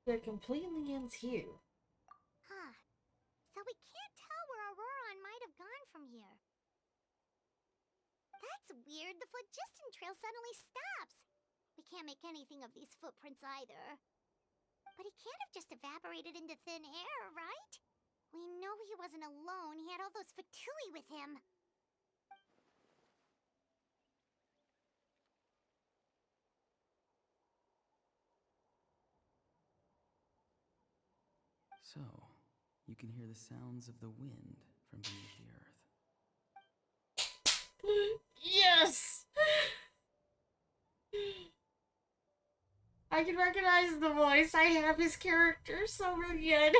It completely ends here. Huh. So we can't tell where Auroron might have gone from here. That's weird. The phlogiston trail suddenly stops. We can't make anything of these footprints either. But he can't have just evaporated into thin air, right? We know he wasn't alone. He had all those Fatui with him. So, you can hear the sounds of the wind from beneath the earth. Yes! I can recognize the voice. I have his character so good.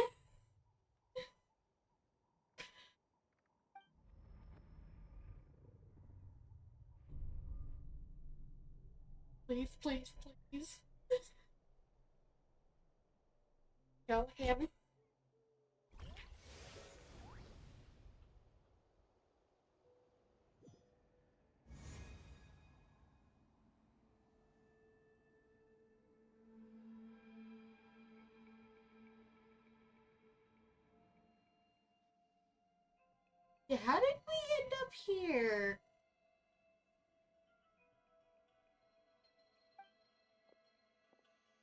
Please, please, please. Show him. Yeah, how did we end up here?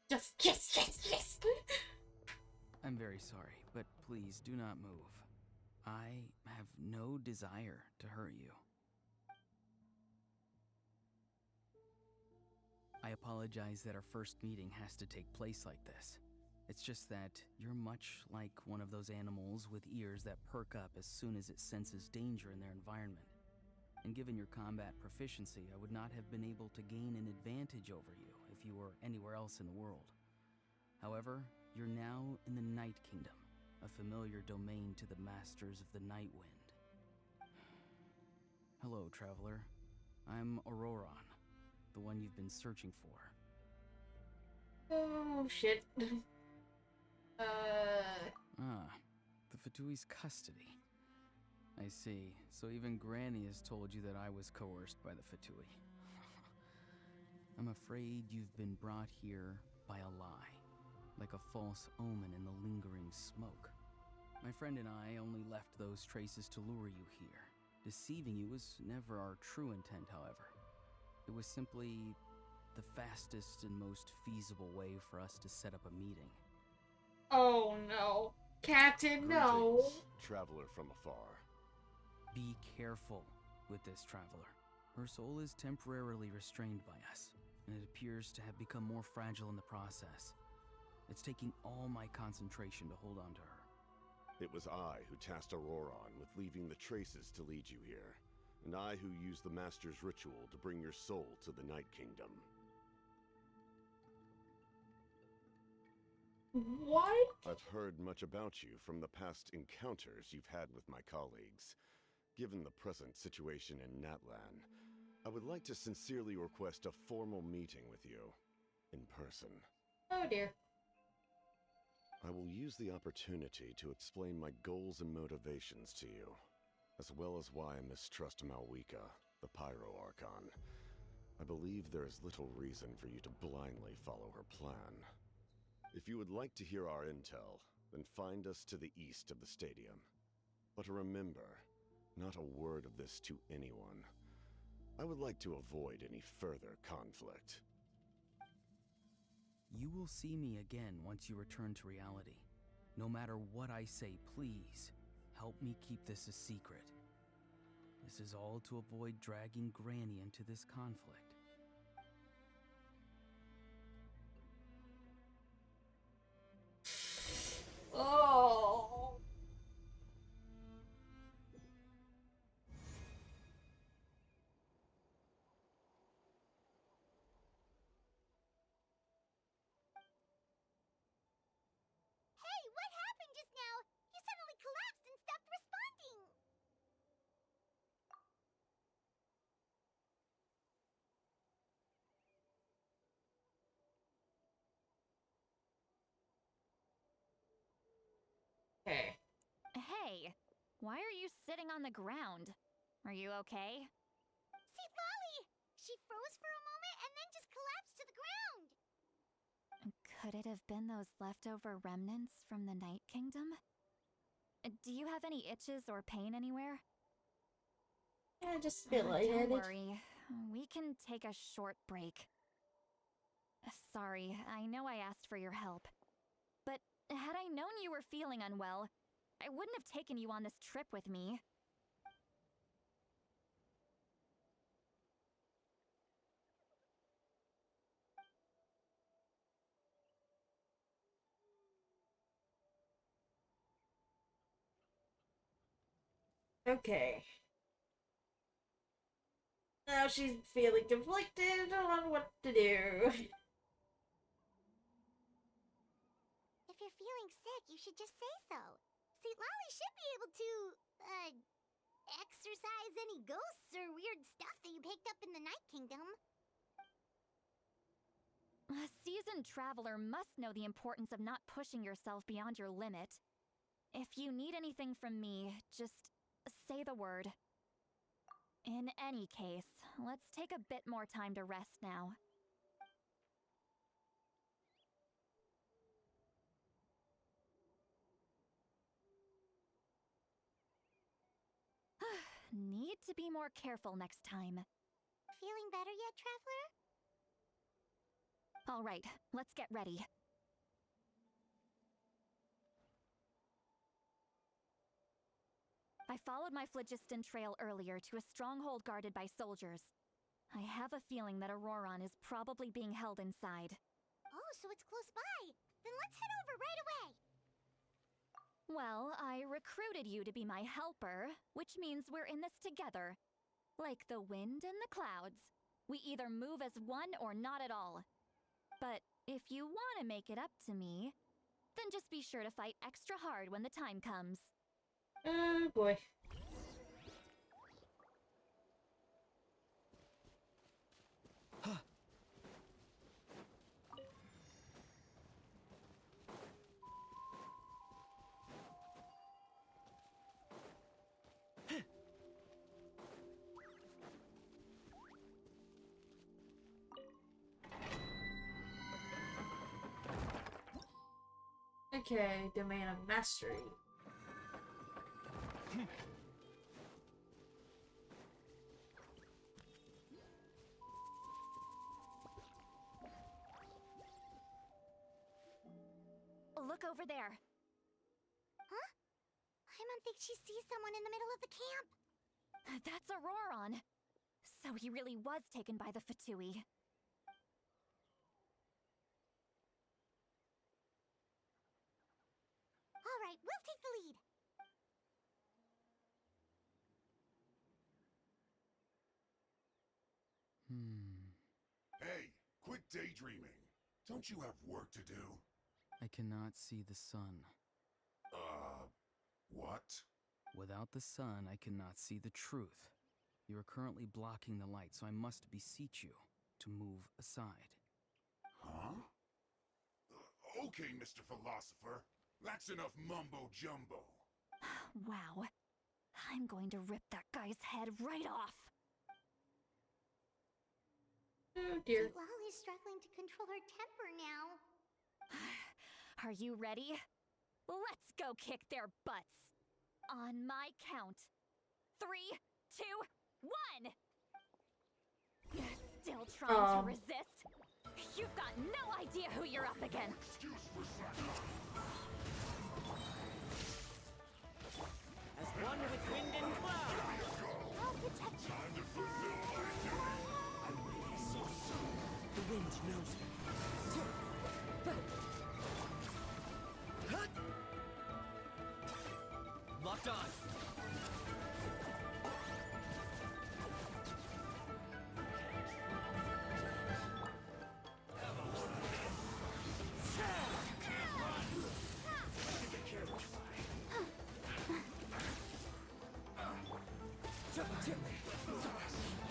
Just yes, yes, yes. I'm very sorry, but please do not move. I have no desire to hurt you. I apologize that our first meeting has to take place like this. It's just that you're much like one of those animals with ears that perk up as soon as it senses danger in their environment. And given your combat proficiency, I would not have been able to gain an advantage over you if you were anywhere else in the world. However, you're now in the Night Kingdom, a familiar domain to the masters of the Night Wind. Hello, traveler. I'm Auroron, the one you've been searching for. Oh shit. Ah, the Fatui's custody. I see. So even Granny has told you that I was coerced by the Fatui. I'm afraid you've been brought here by a lie, like a false omen in the lingering smoke. My friend and I only left those traces to lure you here. Deceiving you was never our true intent, however. It was simply the fastest and most feasible way for us to set up a meeting. Oh no. Captain, no. Greetings, traveler from afar. Be careful with this traveler. Her soul is temporarily restrained by us, and it appears to have become more fragile in the process. It's taking all my concentration to hold on to her. It was I who tasked Auroron with leaving the traces to lead you here, and I who used the Master's ritual to bring your soul to the Night Kingdom. What? I've heard much about you from the past encounters you've had with my colleagues. Given the present situation in Natlan, I would like to sincerely request a formal meeting with you, in person. Oh dear. I will use the opportunity to explain my goals and motivations to you, as well as why I mistrust Malwika, the Pyro Archon. I believe there is little reason for you to blindly follow her plan. If you would like to hear our intel, then find us to the east of the stadium. But remember, not a word of this to anyone. I would like to avoid any further conflict. You will see me again once you return to reality. No matter what I say, please, help me keep this a secret. This is all to avoid dragging Granny into this conflict. Oh. Hey, what happened just now? You suddenly collapsed and stopped responding. Okay. Hey, why are you sitting on the ground? Are you okay? See, Lolly! She froze for a moment and then just collapsed to the ground! Could it have been those leftover remnants from the Night Kingdom? Do you have any itches or pain anywhere? Yeah, just a bit Don't lightheaded. worry. We can take a short break. Sorry, I know I asked for your help. But had I known you were feeling unwell, I wouldn't have taken you on this trip with me. Okay. Now she's feeling conflicted on what to do. If you're feeling sick, you should just say so. See, Lolly should be able to, exorcise any ghosts or weird stuff that you picked up in the Night Kingdom. A seasoned traveler must know the importance of not pushing yourself beyond your limit. If you need anything from me, just say the word. In any case, let's take a bit more time to rest now. Need to be more careful next time. Feeling better yet, Traveler? All right, let's get ready. I followed my phlogiston trail earlier to a stronghold guarded by soldiers. I have a feeling that Auroron is probably being held inside. Oh, so it's close by. Then let's head over right away. Well, I recruited you to be my helper, which means we're in this together. Like the wind and the clouds. We either move as one or not at all. But if you want to make it up to me, then just be sure to fight extra hard when the time comes. Oh boy. Okay, domain of mastery. Look over there. Huh? Paimon thinks she sees someone in the middle of the camp. That's Auroron. So he really was taken by the Fatui. All right, we'll take the lead. Hey, quit daydreaming. Don't you have work to do? I cannot see the sun. What? Without the sun, I cannot see the truth. You are currently blocking the light, so I must beseech you to move aside. Huh? Okay, Mr. Philosopher. That's enough mumbo-jumbo. Wow. I'm going to rip that guy's head right off. Oh dear. See, Lolly's struggling to control her temper now. Are you ready? Let's go kick their butts. On my count. 3, 2, 1! Still trying to resist? You've got no idea who you're up against. Excuse for slacking. As one with wind and cloud. I'll protect you. Time to fulfill my duty. I will be so soon. The wind knows me. Locked on.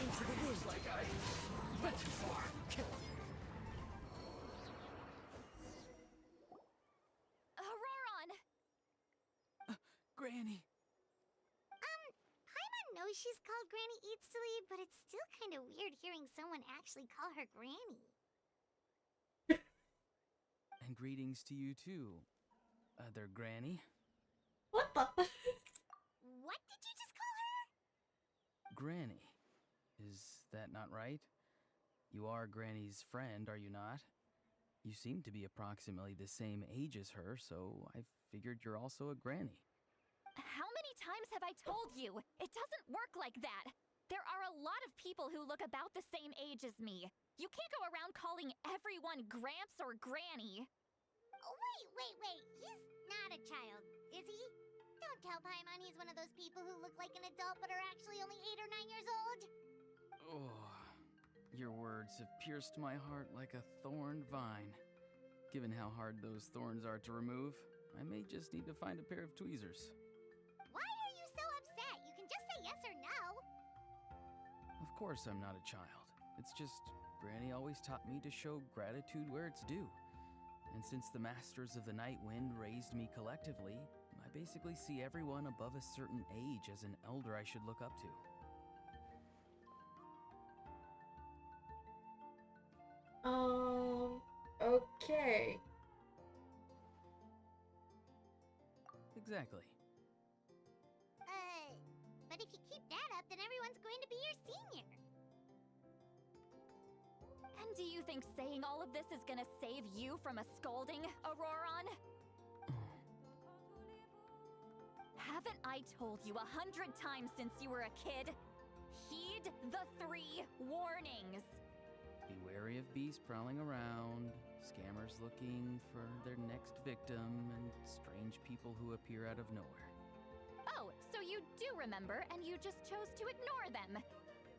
Into the wind. Not too far. Auroron! Granny, she's called Granny Eats to Leave, but it's still kind of weird hearing someone actually call her Granny. And greetings to you too, other Granny. What the? What did you just call her? Granny. Is that not right? You are Granny's friend, are you not? You seem to be approximately the same age as her, so I figured you're also a Granny. How many times have I told you? It doesn't work like that. There are a lot of people who look about the same age as me. You can't go around calling everyone Gramps or Granny. Oh, wait. He's not a child, is he? Don't tell Paimon he's one of those people who look like an adult but are actually only 8 or 9 years old. Oh, your words have pierced my heart like a thorned vine. Given how hard those thorns are to remove, I may just need to find a pair of tweezers. Why are you so upset? You can just say yes or no. Of course I'm not a child. It's just Granny always taught me to show gratitude where it's due. And since the Masters of the Night Wind raised me collectively, I basically see everyone above a certain age as an elder I should look up to. Okay. Exactly. But if you keep that up, then everyone's going to be your senior. And do you think saying all of this is gonna save you from a scolding, Auroron? Haven't I told you 100 times since you were a kid? Heed the 3 warnings. Be wary of beasts prowling around, scammers looking for their next victim, and strange people who appear out of nowhere. Oh, so you do remember, and you just chose to ignore them.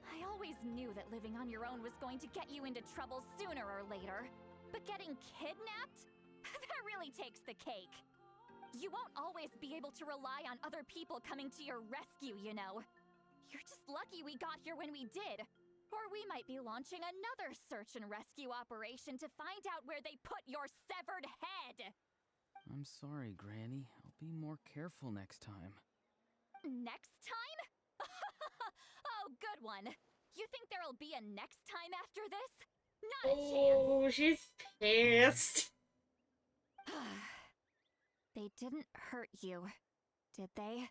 I always knew that living on your own was going to get you into trouble sooner or later. But getting kidnapped? That really takes the cake. You won't always be able to rely on other people coming to your rescue, you know. You're just lucky we got here when we did. Or we might be launching another search and rescue operation to find out where they put your severed head. I'm sorry, Granny. I'll be more careful next time. Next time? Oh, good one. You think there'll be a next time after this? Not a chance. Oh, she's pissed. They didn't hurt you, did they?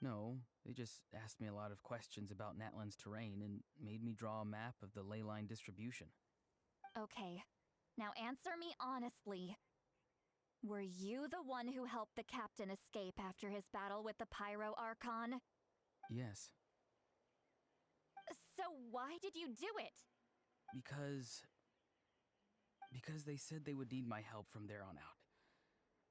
No, they just asked me a lot of questions about Natlan's terrain and made me draw a map of the ley line distribution. Okay, now answer me honestly. Were you the one who helped the captain escape after his battle with the Pyro Archon? Yes. So why did you do it? Because they said they would need my help from there on out.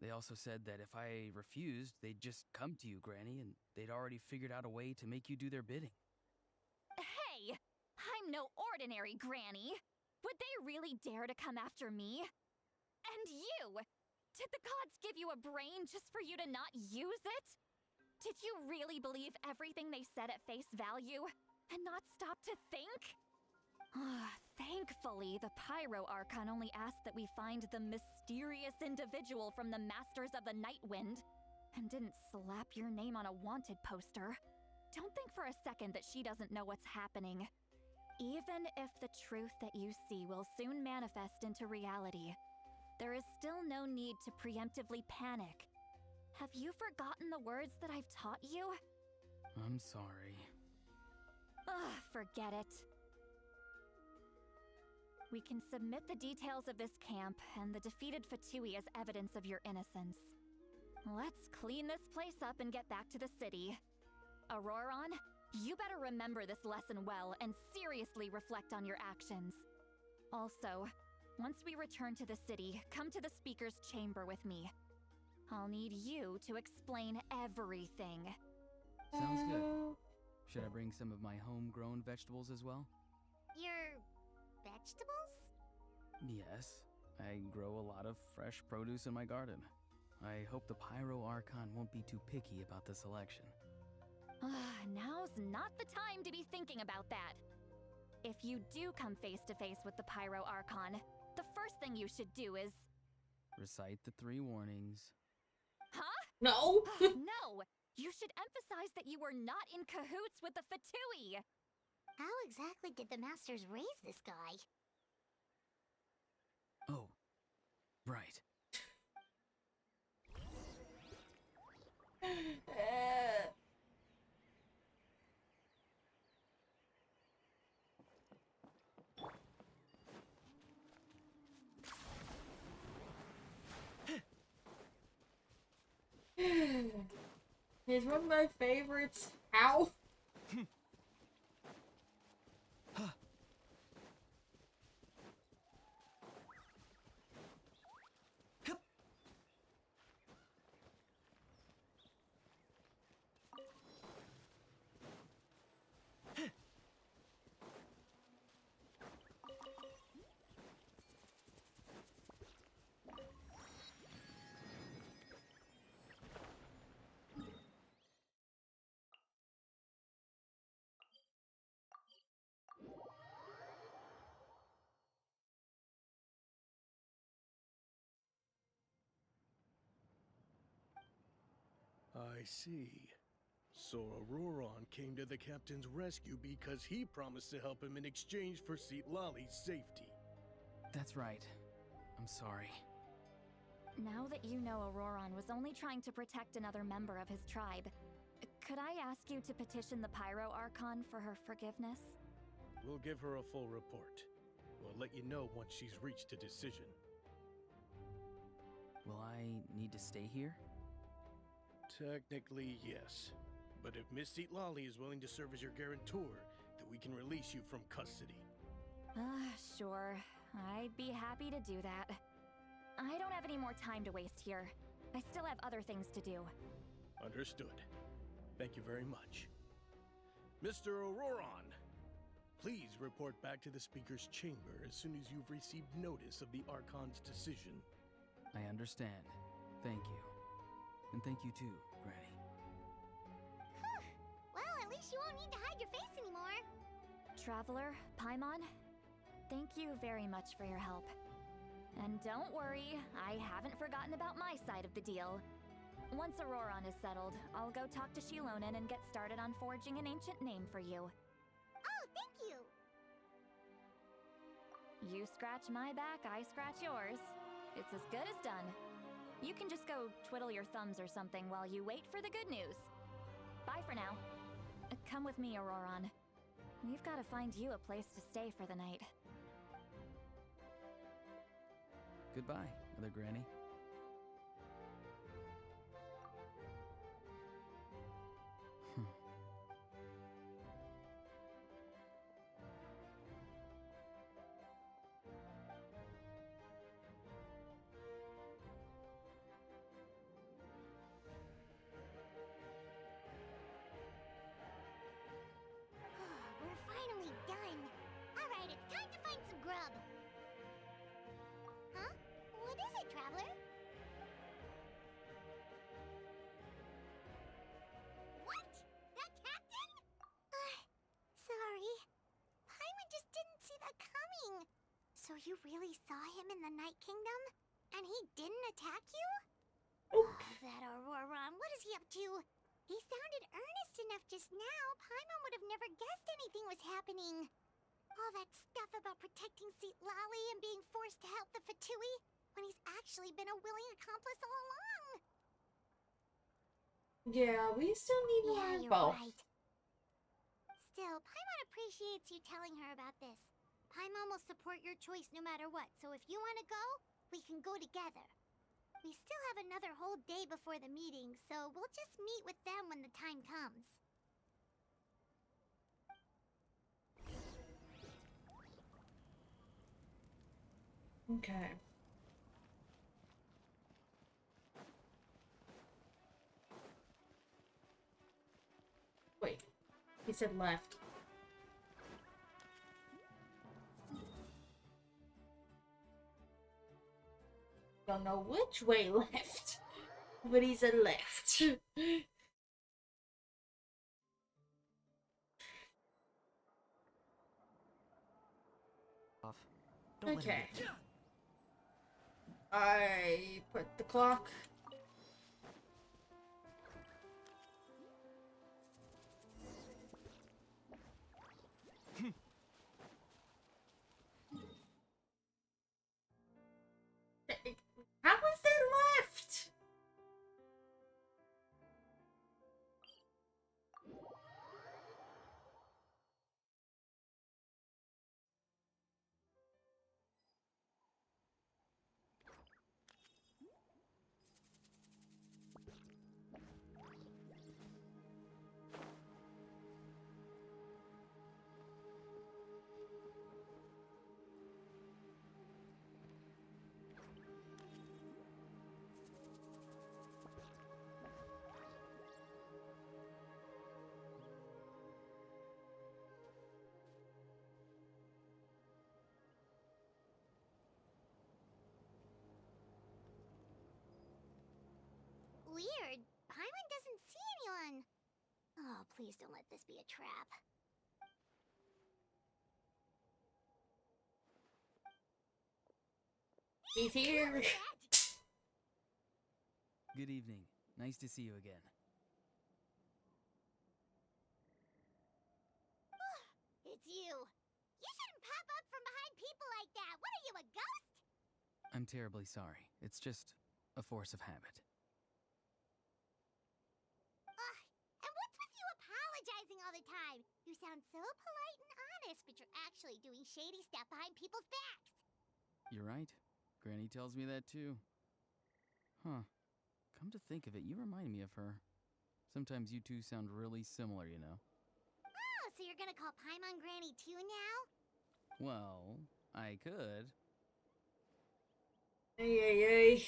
They also said that if I refused, they'd just come to you, Granny, and they'd already figured out a way to make you do their bidding. Hey! I'm no ordinary Granny! Would they really dare to come after me? And you! Did the gods give you a brain just for you to not use it? Did you really believe everything they said at face value, and not stop to think? Thankfully, the Pyro Archon only asked that we find the mysterious individual from the Masters of the Night Wind, and didn't slap your name on a wanted poster. Don't think for a second that she doesn't know what's happening. Even if the truth that you see will soon manifest into reality, there is still no need to preemptively panic. Have you forgotten the words that I've taught you? I'm sorry. Forget it. We can submit the details of this camp and the defeated Fatui as evidence of your innocence. Let's clean this place up and get back to the city. Auroron, you better remember this lesson well and seriously reflect on your actions. Also, once we return to the city, come to the speaker's chamber with me. I'll need you to explain everything. Sounds good. Should I bring some of my homegrown vegetables as well? Your vegetables? Yes. I grow a lot of fresh produce in my garden. I hope the Pyro Archon won't be too picky about the selection. Now's not the time to be thinking about that. If you do come face to face with the Pyro Archon, the first thing you should do is... Recite the 3 warnings. Huh? No. No! You should emphasize that you were not in cahoots with the Fatui! How exactly did the Masters raise this guy? Oh, right. He's one of my favorites. Ow! I see. So Auroron came to the captain's rescue because he promised to help him in exchange for Lali's safety. That's right. I'm sorry. Now that you know Auroron was only trying to protect another member of his tribe, could I ask you to petition the Pyro Archon for her forgiveness? We'll give her a full report. We'll let you know once she's reached a decision. Will I need to stay here? Technically, yes. But if Miss Lali is willing to serve as your guarantor, then we can release you from custody. Sure. I'd be happy to do that. I don't have any more time to waste here. I still have other things to do. Understood. Thank you very much. Mr. Auroron, please report back to the Speaker's chamber as soon as you've received notice of the Archon's decision. I understand. Thank you. And thank you too, Granny. Well, at least you won't need to hide your face anymore. Traveler, Paimon, thank you very much for your help. And don't worry, I haven't forgotten about my side of the deal. Once Auroron is settled, I'll go talk to Shilonen and get started on forging an ancient name for you. Oh, thank you! You scratch my back, I scratch yours. It's as good as done. You can just go twiddle your thumbs or something while you wait for the good news. Bye for now. Come with me, Auroron. We've got to find you a place to stay for the night. Goodbye, Mother Granny. We're finally done. Alright, it's time to find some grub. Huh? What is it, Traveler? What? That captain? Sorry. Paimon just didn't see that coming. So you really saw him in the Night Kingdom? And he didn't attack you? That Auroron, what is he up to? He sounded earnest enough just now. Paimon would have never guessed anything was happening. All that stuff about protecting Lali and being forced to help the Fatui when he's actually been a willing accomplice all along. Yeah, we still need more Yeah, info. you're right. Still, Paimon appreciates you telling her about this. Paimon will support your choice no matter what, so if you want to go, we can go together. We still have another whole day before the meeting, so we'll just meet with them when the time comes. Okay. Wait, he said left. Don't know which way left, but he said left. Off. Don't let him Okay. get- I put the clock. Oh, please don't let this be a trap. He's here. Good evening. Nice to see you again. It's you. You shouldn't pop up from behind people like that. What are you, a ghost? I'm terribly sorry. It's just a force of habit. Ugh, and what's with you apologizing all the time? You sound so polite and honest, but you're actually doing shady stuff behind people's backs. You're right. Granny tells me that too. Huh. Come to think of it, you remind me of her. Sometimes you two sound really similar, you know. Oh, so you're gonna call Paimon Granny too now? Well, I could. Hey, hey, hey.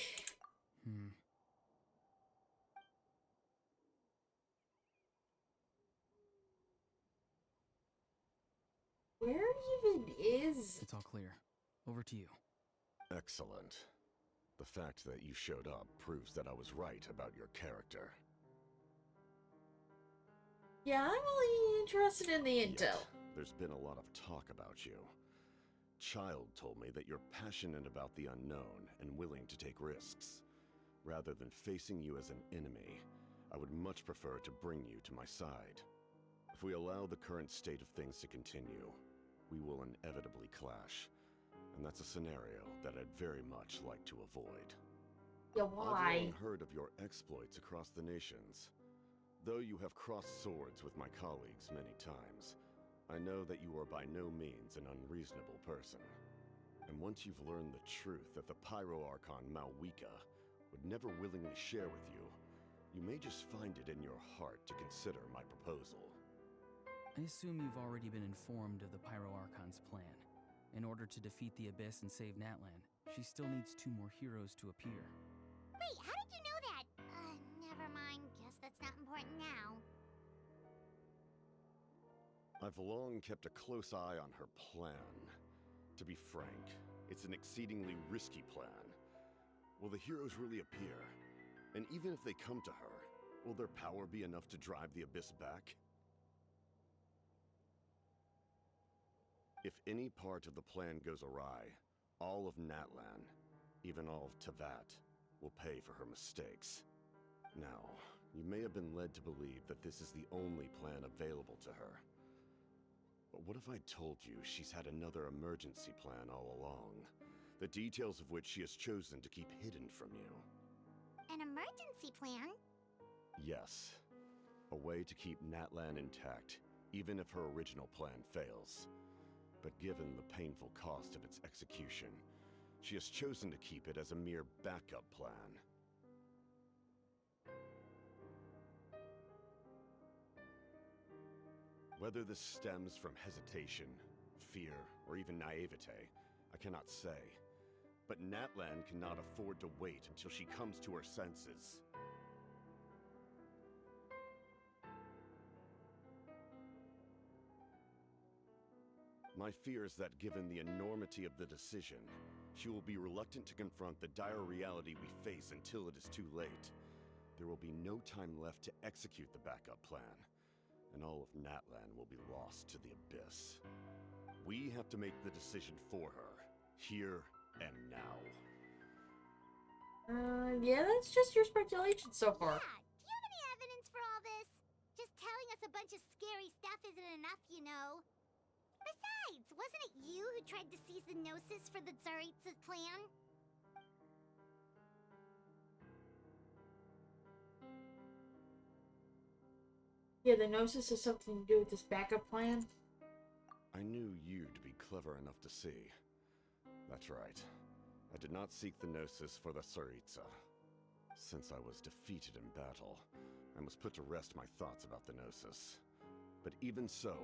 Where even is... It's all clear. Over to you. Excellent. The fact that you showed up proves that I was right about your character. Yeah, I'm only interested in the intel. Yet, there's been a lot of talk about you. Child told me that you're passionate about the unknown and willing to take risks. Rather than facing you as an enemy, I would much prefer to bring you to my side. If we allow the current state of things to continue, we will inevitably clash. And that's a scenario that I'd very much like to avoid. Yeah, I've why? long heard of your exploits across the nations. Though you have crossed swords with my colleagues many times, I know that you are by no means an unreasonable person. And once you've learned the truth that the Pyro Archon Malwika would never willingly share with you, you may just find it in your heart to consider my proposal. I assume you've already been informed of the Pyro Archon's plan. In order to defeat the Abyss and save Natlan, she still needs 2 more heroes to appear. Wait, how did you know that? Never mind. Guess that's not important now. I've long kept a close eye on her plan. To be frank, it's an exceedingly risky plan. Will the heroes really appear? And even if they come to her, will their power be enough to drive the Abyss back? If any part of the plan goes awry, all of Natlan, even all of Tevat, will pay for her mistakes. Now, you may have been led to believe that this is the only plan available to her. But what if I told you she's had another emergency plan all along, the details of which she has chosen to keep hidden from you? An emergency plan? Yes. A way to keep Natlan intact, even if her original plan fails. But given the painful cost of its execution, she has chosen to keep it as a mere backup plan. Whether this stems from hesitation, fear, or even naivete, I cannot say. But Natlan cannot afford to wait until she comes to her senses. My fear is that given the enormity of the decision, she will be reluctant to confront the dire reality we face until it is too late. There will be no time left to execute the backup plan, and all of Natlan will be lost to the Abyss. We have to make the decision for her, here and now. Yeah, that's just your speculation so far. Yeah, do you have any evidence for all this? Just telling us a bunch of scary stuff isn't enough, you know. Besides, wasn't it you who tried to seize the Gnosis for the Tsaritsa plan? Yeah, the Gnosis has something to do with this backup plan. I knew you'd be clever enough to see. That's right. I did not seek the Gnosis for the Tsaritsa. Since I was defeated in battle, I must put to rest my thoughts about the Gnosis. But even so,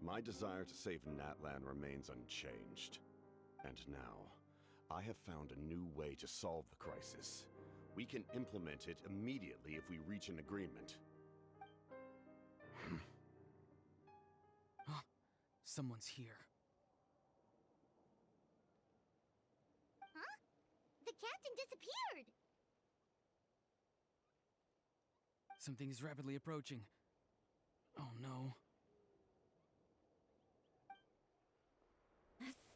my desire to save Natlan remains unchanged. And now, I have found a new way to solve the crisis. We can implement it immediately if we reach an agreement. Someone's here. Huh? The captain disappeared! Something is rapidly approaching. Oh no.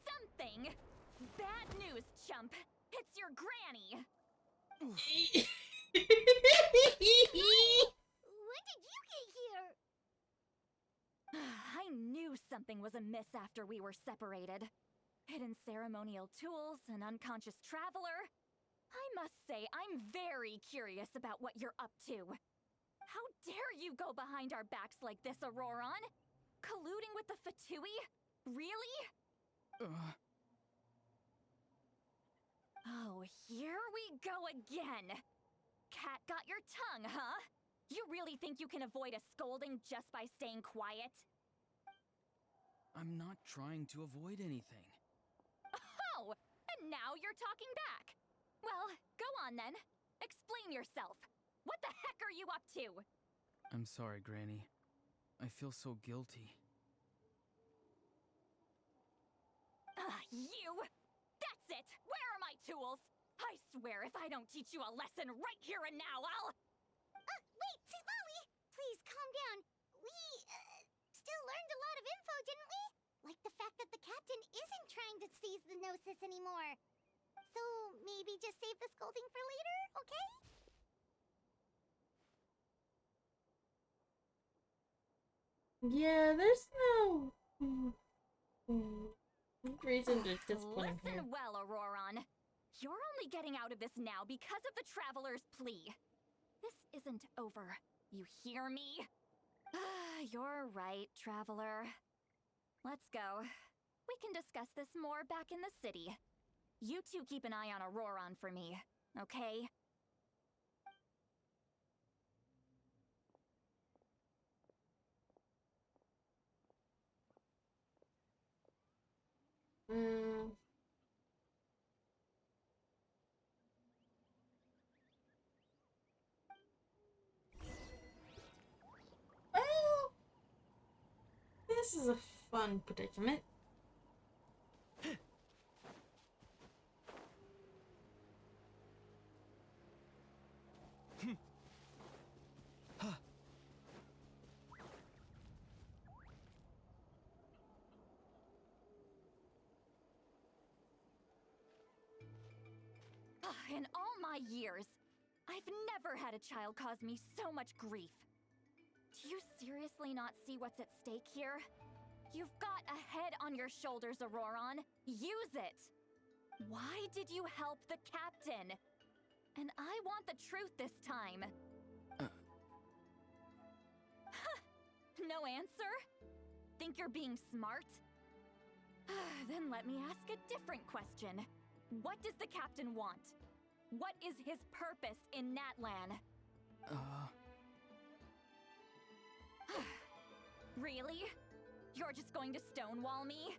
Something! Bad news, chump! It's your granny! When did you get here? I knew something was amiss after we were separated. Hidden ceremonial tools, an unconscious traveler. I must say, I'm very curious about what you're up to. How dare you go behind our backs like this, Auroron? Colluding with the Fatui? Really? Oh, here we go again! Cat got your tongue, huh? You really think you can avoid a scolding just by staying quiet? I'm not trying to avoid anything. Oh! And now you're talking back! Well, go on then. Explain yourself. What the heck are you up to? I'm sorry, Granny. I feel so guilty. You! That's it! Where are my tools? I swear if I don't teach you a lesson right here and now, I'll... Wait, Lolly! Please, calm down. We, still learned a lot of info, didn't we? Like the fact that the captain isn't trying to seize the Gnosis anymore. So, maybe just save the scolding for later, okay? Yeah, there's no reason to discipline Listen here. well, Auroron. You're only getting out of this now because of the Traveler's plea. This isn't over. You hear me? You're right, Traveler. Let's go. We can discuss this more back in the city. You two keep an eye on Auroron for me, okay? Well, this is a fun predicament. In all my years, I've never had a child cause me so much grief. Do you seriously not see what's at stake here? You've got a head on your shoulders, Auroron. Use it! Why did you help the captain? And I want the truth this time. No answer? Think you're being smart? Then let me ask a different question. What does the captain want? What is his purpose in Natlan? Really? You're just going to stonewall me?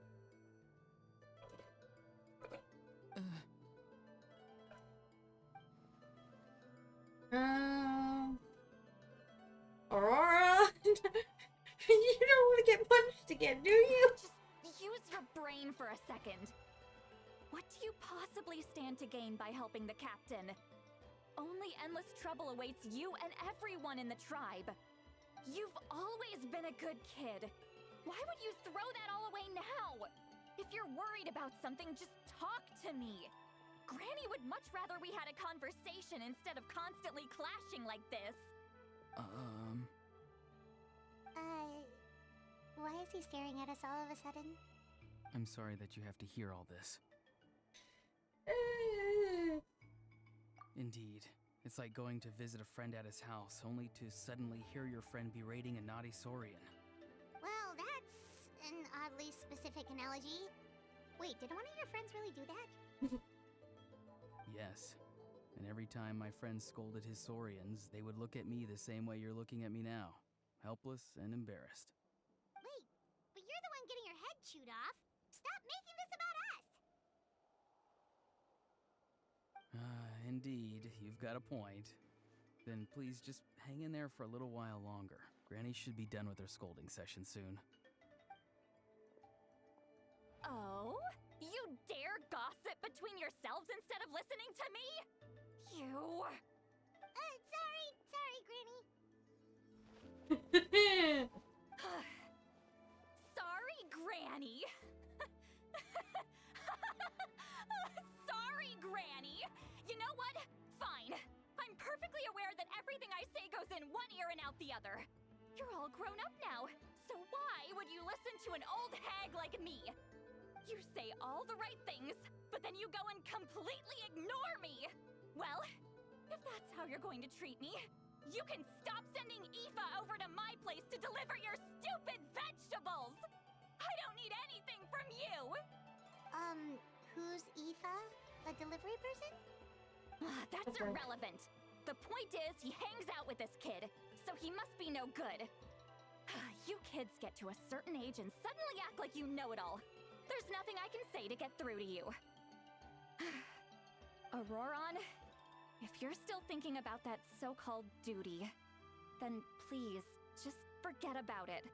Aurora? You don't want to get punched again, do you? Just use your brain for a second. What do you possibly stand to gain by helping the captain? Only endless trouble awaits you and everyone in the tribe. You've always been a good kid. Why would you throw that all away now? If you're worried about something, just talk to me. Granny would much rather we had a conversation instead of constantly clashing like this. Why is he staring at us all of a sudden? I'm sorry that you have to hear all this. Indeed. It's like going to visit a friend at his house, only to suddenly hear your friend berating a naughty Saurian. Well, that's an oddly specific analogy. Wait, did one of your friends really do that? Yes. And every time my friend scolded his Saurians, they would look at me the same way you're looking at me now. Helpless and embarrassed. Wait, but you're the one getting your head chewed off. Stop making this about us! Indeed, you've got a point. Then please just hang in there for a little while longer. Granny should be done with her scolding session soon. Oh? You dare gossip between yourselves instead of listening to me? You... Sorry, Granny. Granny! Sorry, Granny! You know what? Fine. I'm perfectly aware that everything I say goes in one ear and out the other. You're all grown up now, so why would you listen to an old hag like me? You say all the right things, but then you go and completely ignore me! Well, if that's how you're going to treat me, you can stop sending Aoife over to my place to deliver your stupid vegetables! I don't need anything from you! Who's Aoife? A delivery person? That's irrelevant. The point is, he hangs out with this kid, so he must be no good. You kids get to a certain age and suddenly act like you know it all. There's nothing I can say to get through to you. Auroron, if you're still thinking about that so-called duty, then please, just forget about it.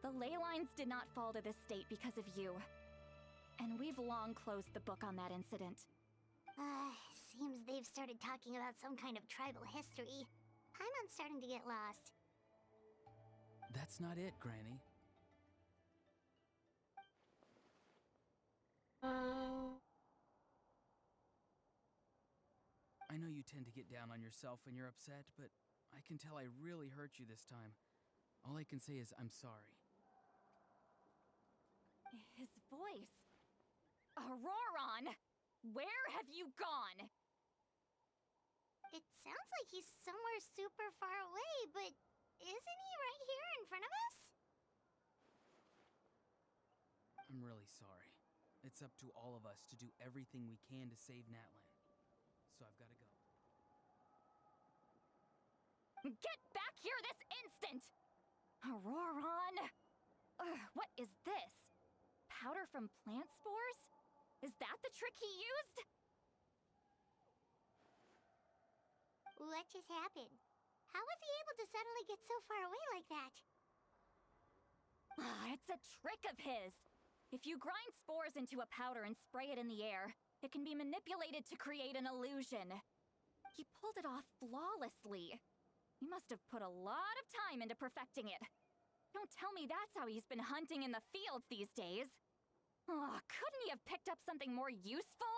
The ley lines did not fall to this state because of you. And we've long closed the book on that incident. Seems they've started talking about some kind of tribal history. Paimon's starting to get lost. That's not it, Granny. I know you tend to get down on yourself when you're upset, but I can tell I really hurt you this time. All I can say is I'm sorry. His voice. Auroron! Where have you gone? It sounds like he's somewhere super far away, but isn't he right here in front of us? I'm really sorry. It's up to all of us to do everything we can to save Natlan. So I've got to go. Get back here this instant! Auroron! What is this? Powder from plant spores? Is that the trick he used? What just happened? How was he able to suddenly get so far away like that? It's a trick of his. If you grind spores into a powder and spray it in the air, it can be manipulated to create an illusion. He pulled it off flawlessly. He must have put a lot of time into perfecting it. Don't tell me that's how he's been hunting in the fields these days. Couldn't he have picked up something more useful?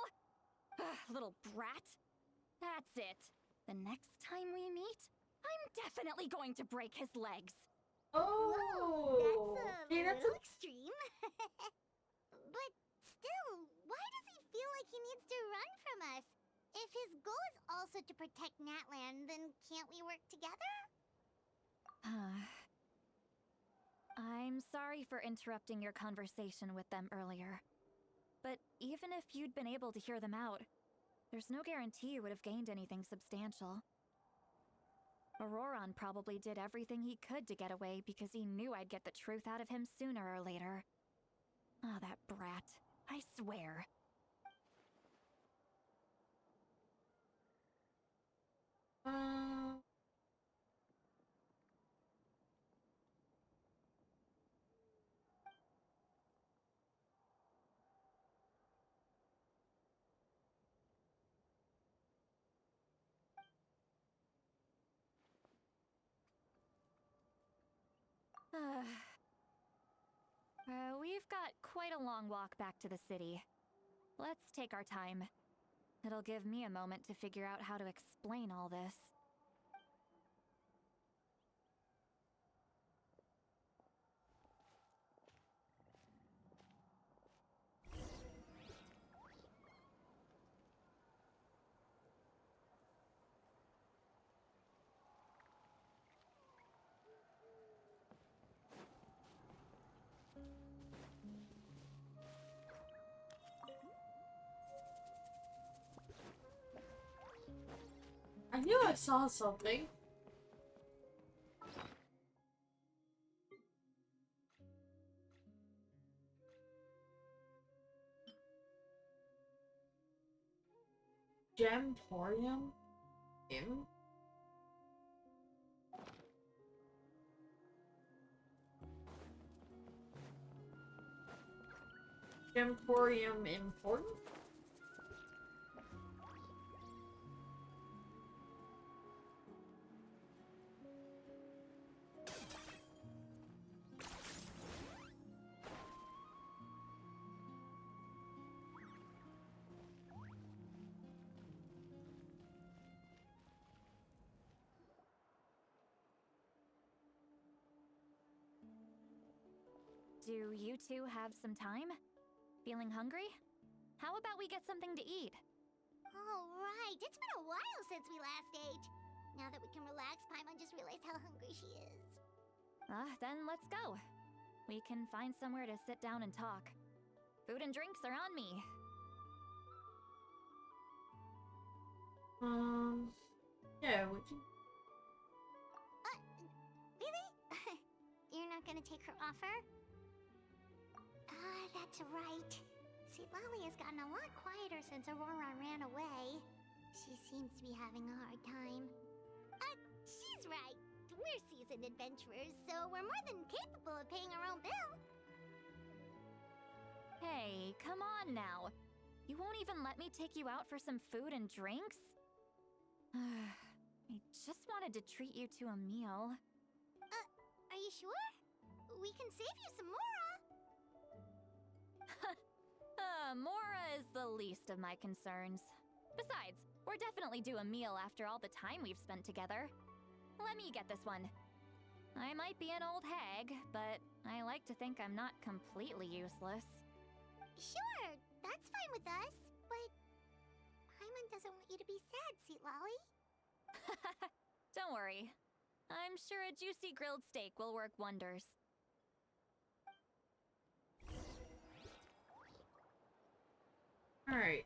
Little brat. That's it. The next time we meet, I'm definitely going to break his legs. Whoa, that's a that's little extreme. But still, why does he feel like he needs to run from us? If his goal is also to protect Natlan, then can't we work together? I'm sorry for interrupting your conversation with them earlier. But even if you'd been able to hear them out, there's no guarantee you would have gained anything substantial. Auroron probably did everything he could to get away because he knew I'd get the truth out of him sooner or later. That brat. I swear. We've got quite a long walk back to the city. Let's take our time. It'll give me a moment to figure out how to explain all this. I knew I saw something. Gemporium? Him? Gemporium important? Do you two have some time? Feeling hungry? How about we get something to eat? Oh, right. It's been a while since we last ate. Now that we can relax, Paimon just realized how hungry she is. Then let's go. We can find somewhere to sit down and talk. Food and drinks are on me. Yeah, would you? Really? You're not gonna take her offer? That's right. See, Lolly has gotten a lot quieter since Aurora ran away. She seems to be having a hard time. She's right. We're seasoned adventurers, so we're more than capable of paying our own bill. Hey, come on now. You won't even let me take you out for some food and drinks? I just wanted to treat you to a meal. Are you sure? We can save you some Mora. Mora is the least of my concerns. Besides, we're definitely due a meal after all the time we've spent together. Let me get this one. I might be an old hag, but I like to think I'm not completely useless. Sure, that's fine with us, but Paimon doesn't want you to be sad, Sweet Lolly. Don't worry. I'm sure a juicy grilled steak will work wonders. Alright.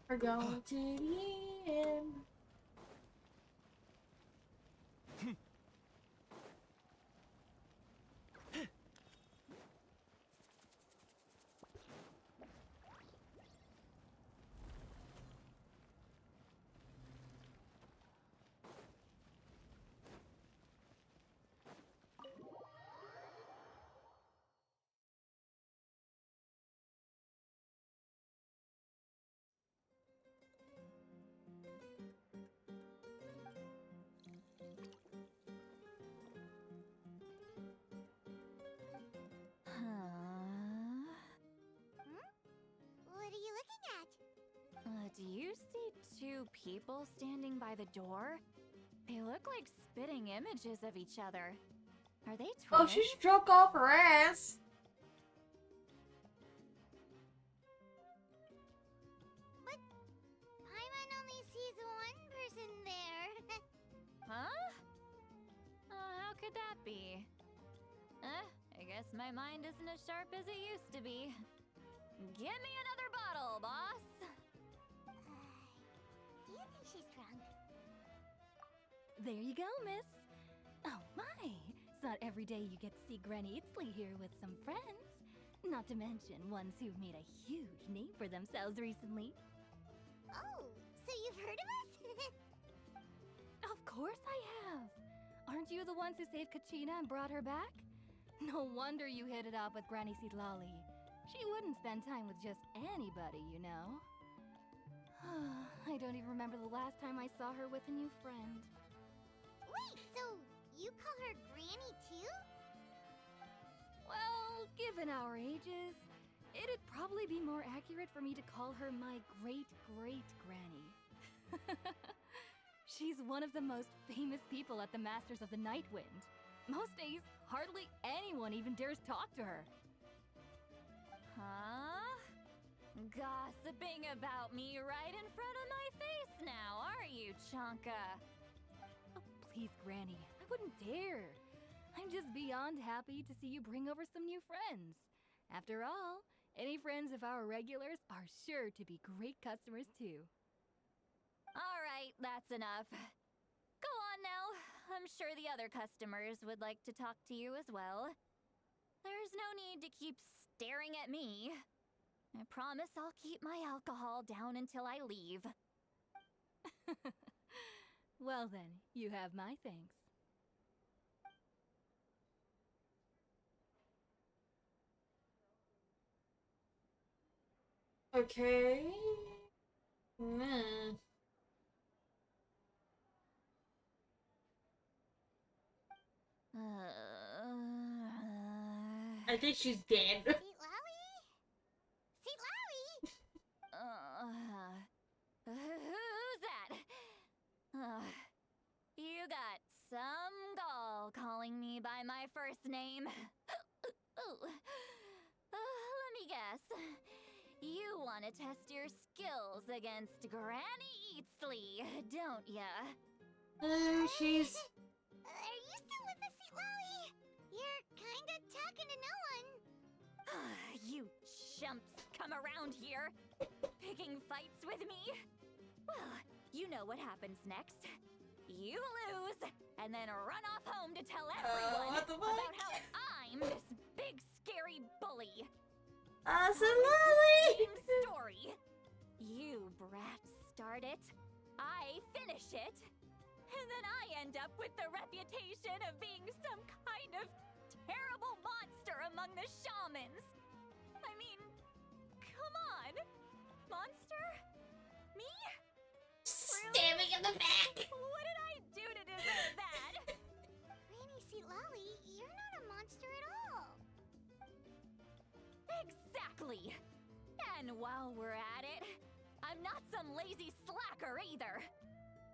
We're going to the end. What are you looking at? Do you see two people standing by the door? They look like spitting images of each other. Are they twins? Oh, she's drunk off her ass. But Paimon only sees one person there. Huh? How could that be? I guess my mind isn't as sharp as it used to be. Give me another bottle, boss! Do you think she's drunk? There you go, miss. Oh my! It's not every day you get to see Granny Itzley here with some friends. Not to mention ones who've made a huge name for themselves recently. Oh, so you've heard of us? Of course I have! Aren't you the ones who saved Kachina and brought her back? No wonder you hit it off with Granny Sidlali. She wouldn't spend time with just anybody, you know. I don't even remember the last time I saw her with a new friend. Wait, so you call her Granny too? Well, given our ages, it'd probably be more accurate for me to call her my great-great-granny. She's one of the most famous people at the Masters of the Nightwind. Most days, hardly anyone even dares talk to her. Huh? Gossiping about me right in front of my face now, are you, Chonka? Oh, please, Granny, I wouldn't dare. I'm just beyond happy to see you bring over some new friends. After all, any friends of our regulars are sure to be great customers too. All right, that's enough. Go on now. I'm sure the other customers would like to talk to you as well. There's no need to keep staring at me. I promise I'll keep my alcohol down until I leave. Well then, you have my thanks. Okay. Nah. I think she's dead. Sweet Lolly? Sweet Lolly! Who's that? You got Some doll calling me by my first name. Ooh. Let me guess. You want to test your skills against Granny Eatsley, don't ya? She's... Are you still with us, Sweet Lolly? You're kinda talking to no one. You chumps come around here, picking fights with me? Well, you know what happens next. You lose, and then run off home to tell everyone what the fuck? about how I'm this big scary bully. Awesome, Same story. You brats start it, I finish it, and then I end up with the reputation of being some kind of terrible monster among the shamans. I mean, come on. Monster? Me? Stabbing in the back. What did I do to deserve that? Granny Sweet Lolly, you're not a monster at all. Exactly. And while we're at it, I'm not some lazy slacker either.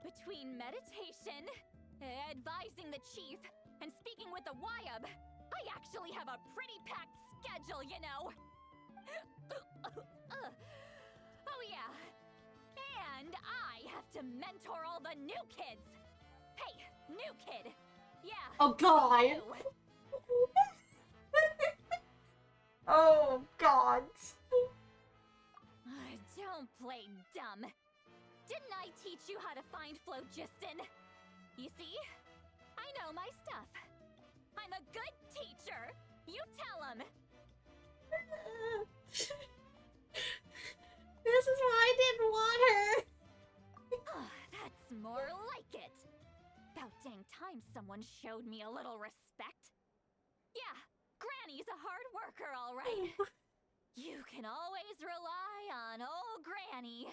Between meditation, advising the chief, and speaking with the Wyab, I actually have a pretty packed schedule, you know. Oh yeah. And I have to mentor all the new kids. Hey, new kid. Yeah. Oh God. you. Oh God. Don't play dumb. Didn't I teach you how to find phlogiston? You see? I know my stuff. I'm a good teacher. You tell him. This is why I didn't want her. That's more like it. About dang time someone showed me a little respect. Yeah, Granny's a hard worker, all right. You can always rely on old Granny.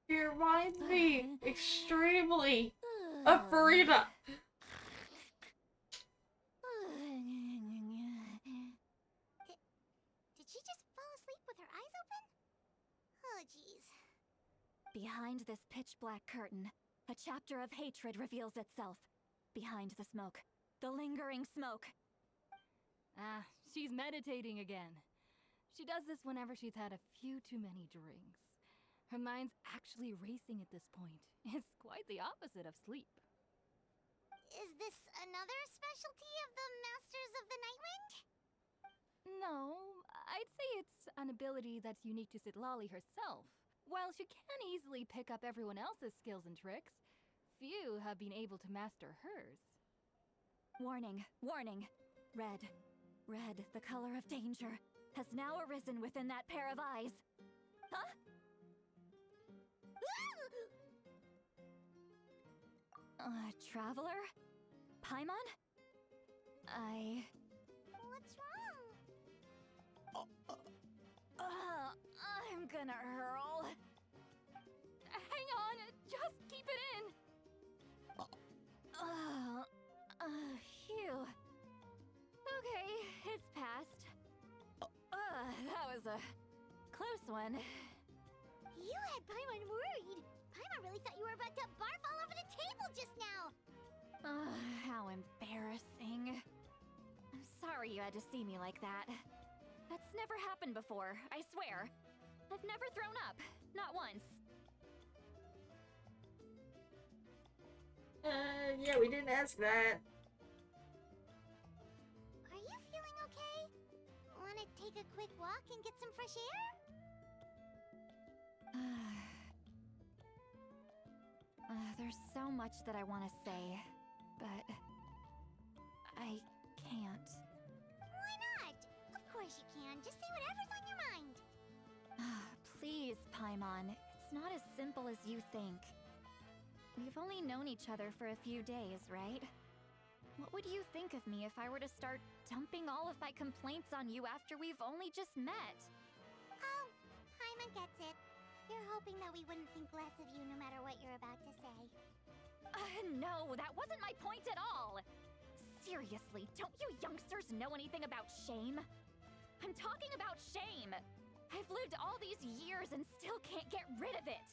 She reminds me extremely of Furina. Did she just fall asleep with her eyes open? Oh, jeez. Behind this pitch black curtain, a chapter of hatred reveals itself. Behind the smoke, the lingering smoke. Ah, she's meditating again. She does this whenever she's had a few too many drinks. Her mind's actually racing at this point. It's quite the opposite of sleep. Is this another specialty of the Masters of the Nightwind? No, I'd say it's an ability that's unique to Sitlali herself. While she can easily pick up everyone else's skills and tricks, few have been able to master hers. Warning, warning. Red, the color of danger, has now arisen within that pair of eyes. Huh? Traveler? Paimon? What's wrong? I'm gonna hurl. Hang on, just keep it in. Phew. Okay, it's passed. That was a close one. You had Paimon worried. Paimon really thought you were about to barf all over the table just now. How embarrassing. I'm sorry you had to see me like that. That's never happened before, I swear. I've never thrown up. Not once. Yeah, we didn't ask that. Are you feeling okay? Wanna take a quick walk and get some fresh air? There's so much that I want to say, but I can't. Why not? Of course you can. Just say whatever's on your mind. Please, Paimon. It's not as simple as you think. We've only known each other for a few days, right? What would you think of me if I were to start dumping all of my complaints on you after we've only just met? Oh, Paimon gets it. You're hoping that we wouldn't think less of you no matter what you're about to say. No, that wasn't my point at all! Seriously, don't you youngsters know anything about shame? I'm talking about shame! I've lived all these years and still can't get rid of it!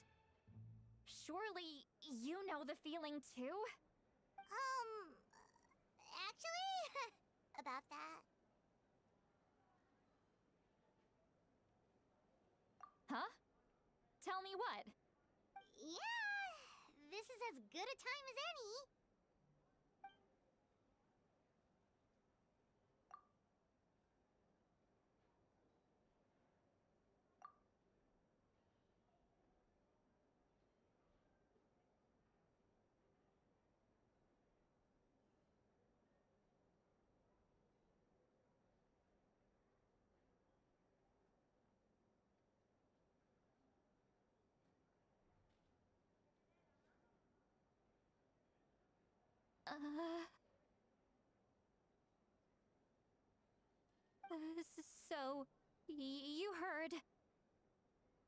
Surely you know the feeling too? Actually, about that. Huh? Tell me what? Yeah, this is as good a time as any. So, you heard...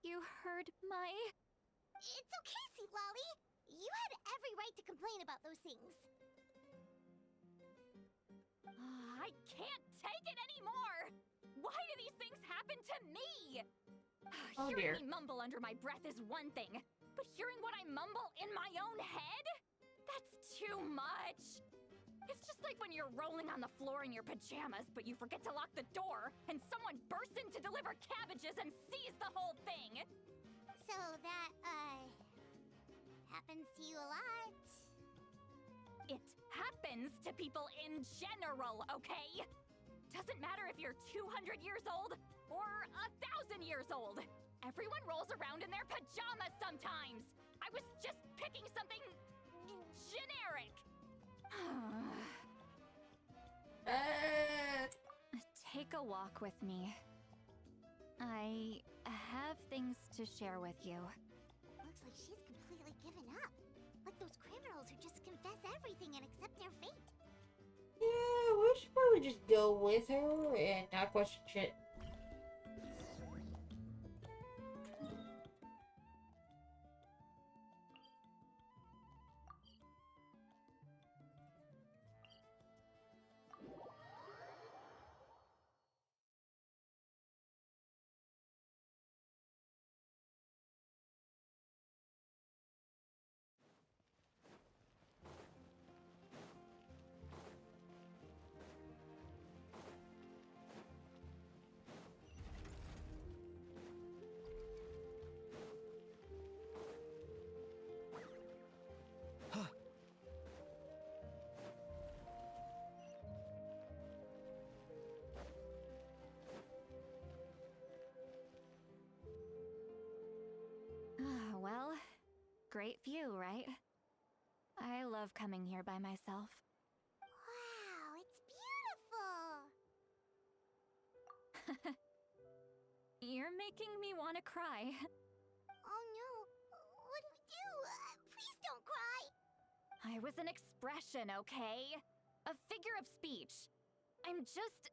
You heard my... It's okay, Sea Lolly. You had every right to complain about those things. I can't take it anymore! Why do these things happen to me? Oh, Hearing dear. me mumble under my breath is one thing, but hearing what I mumble in my own head? That's too much! It's just like when you're rolling on the floor in your pajamas, but you forget to lock the door, and someone bursts in to deliver cabbages and sees the whole thing! So that, happens to you a lot. It happens to people in general, okay? Doesn't matter if you're 200 years old or 1,000 years old. Everyone rolls around in their pajamas sometimes. I was just picking something generic. Take a walk with me. I have things to share with you. Looks like she's completely given up. Like those criminals who just confess everything and accept their fate. Yeah, we should probably just go with her and not question shit. Well, great view, right? I love coming here by myself. Wow, it's beautiful. You're making me want to cry. Oh no, what do we do? Please don't cry. I was an expression, okay? A figure of speech. I'm just...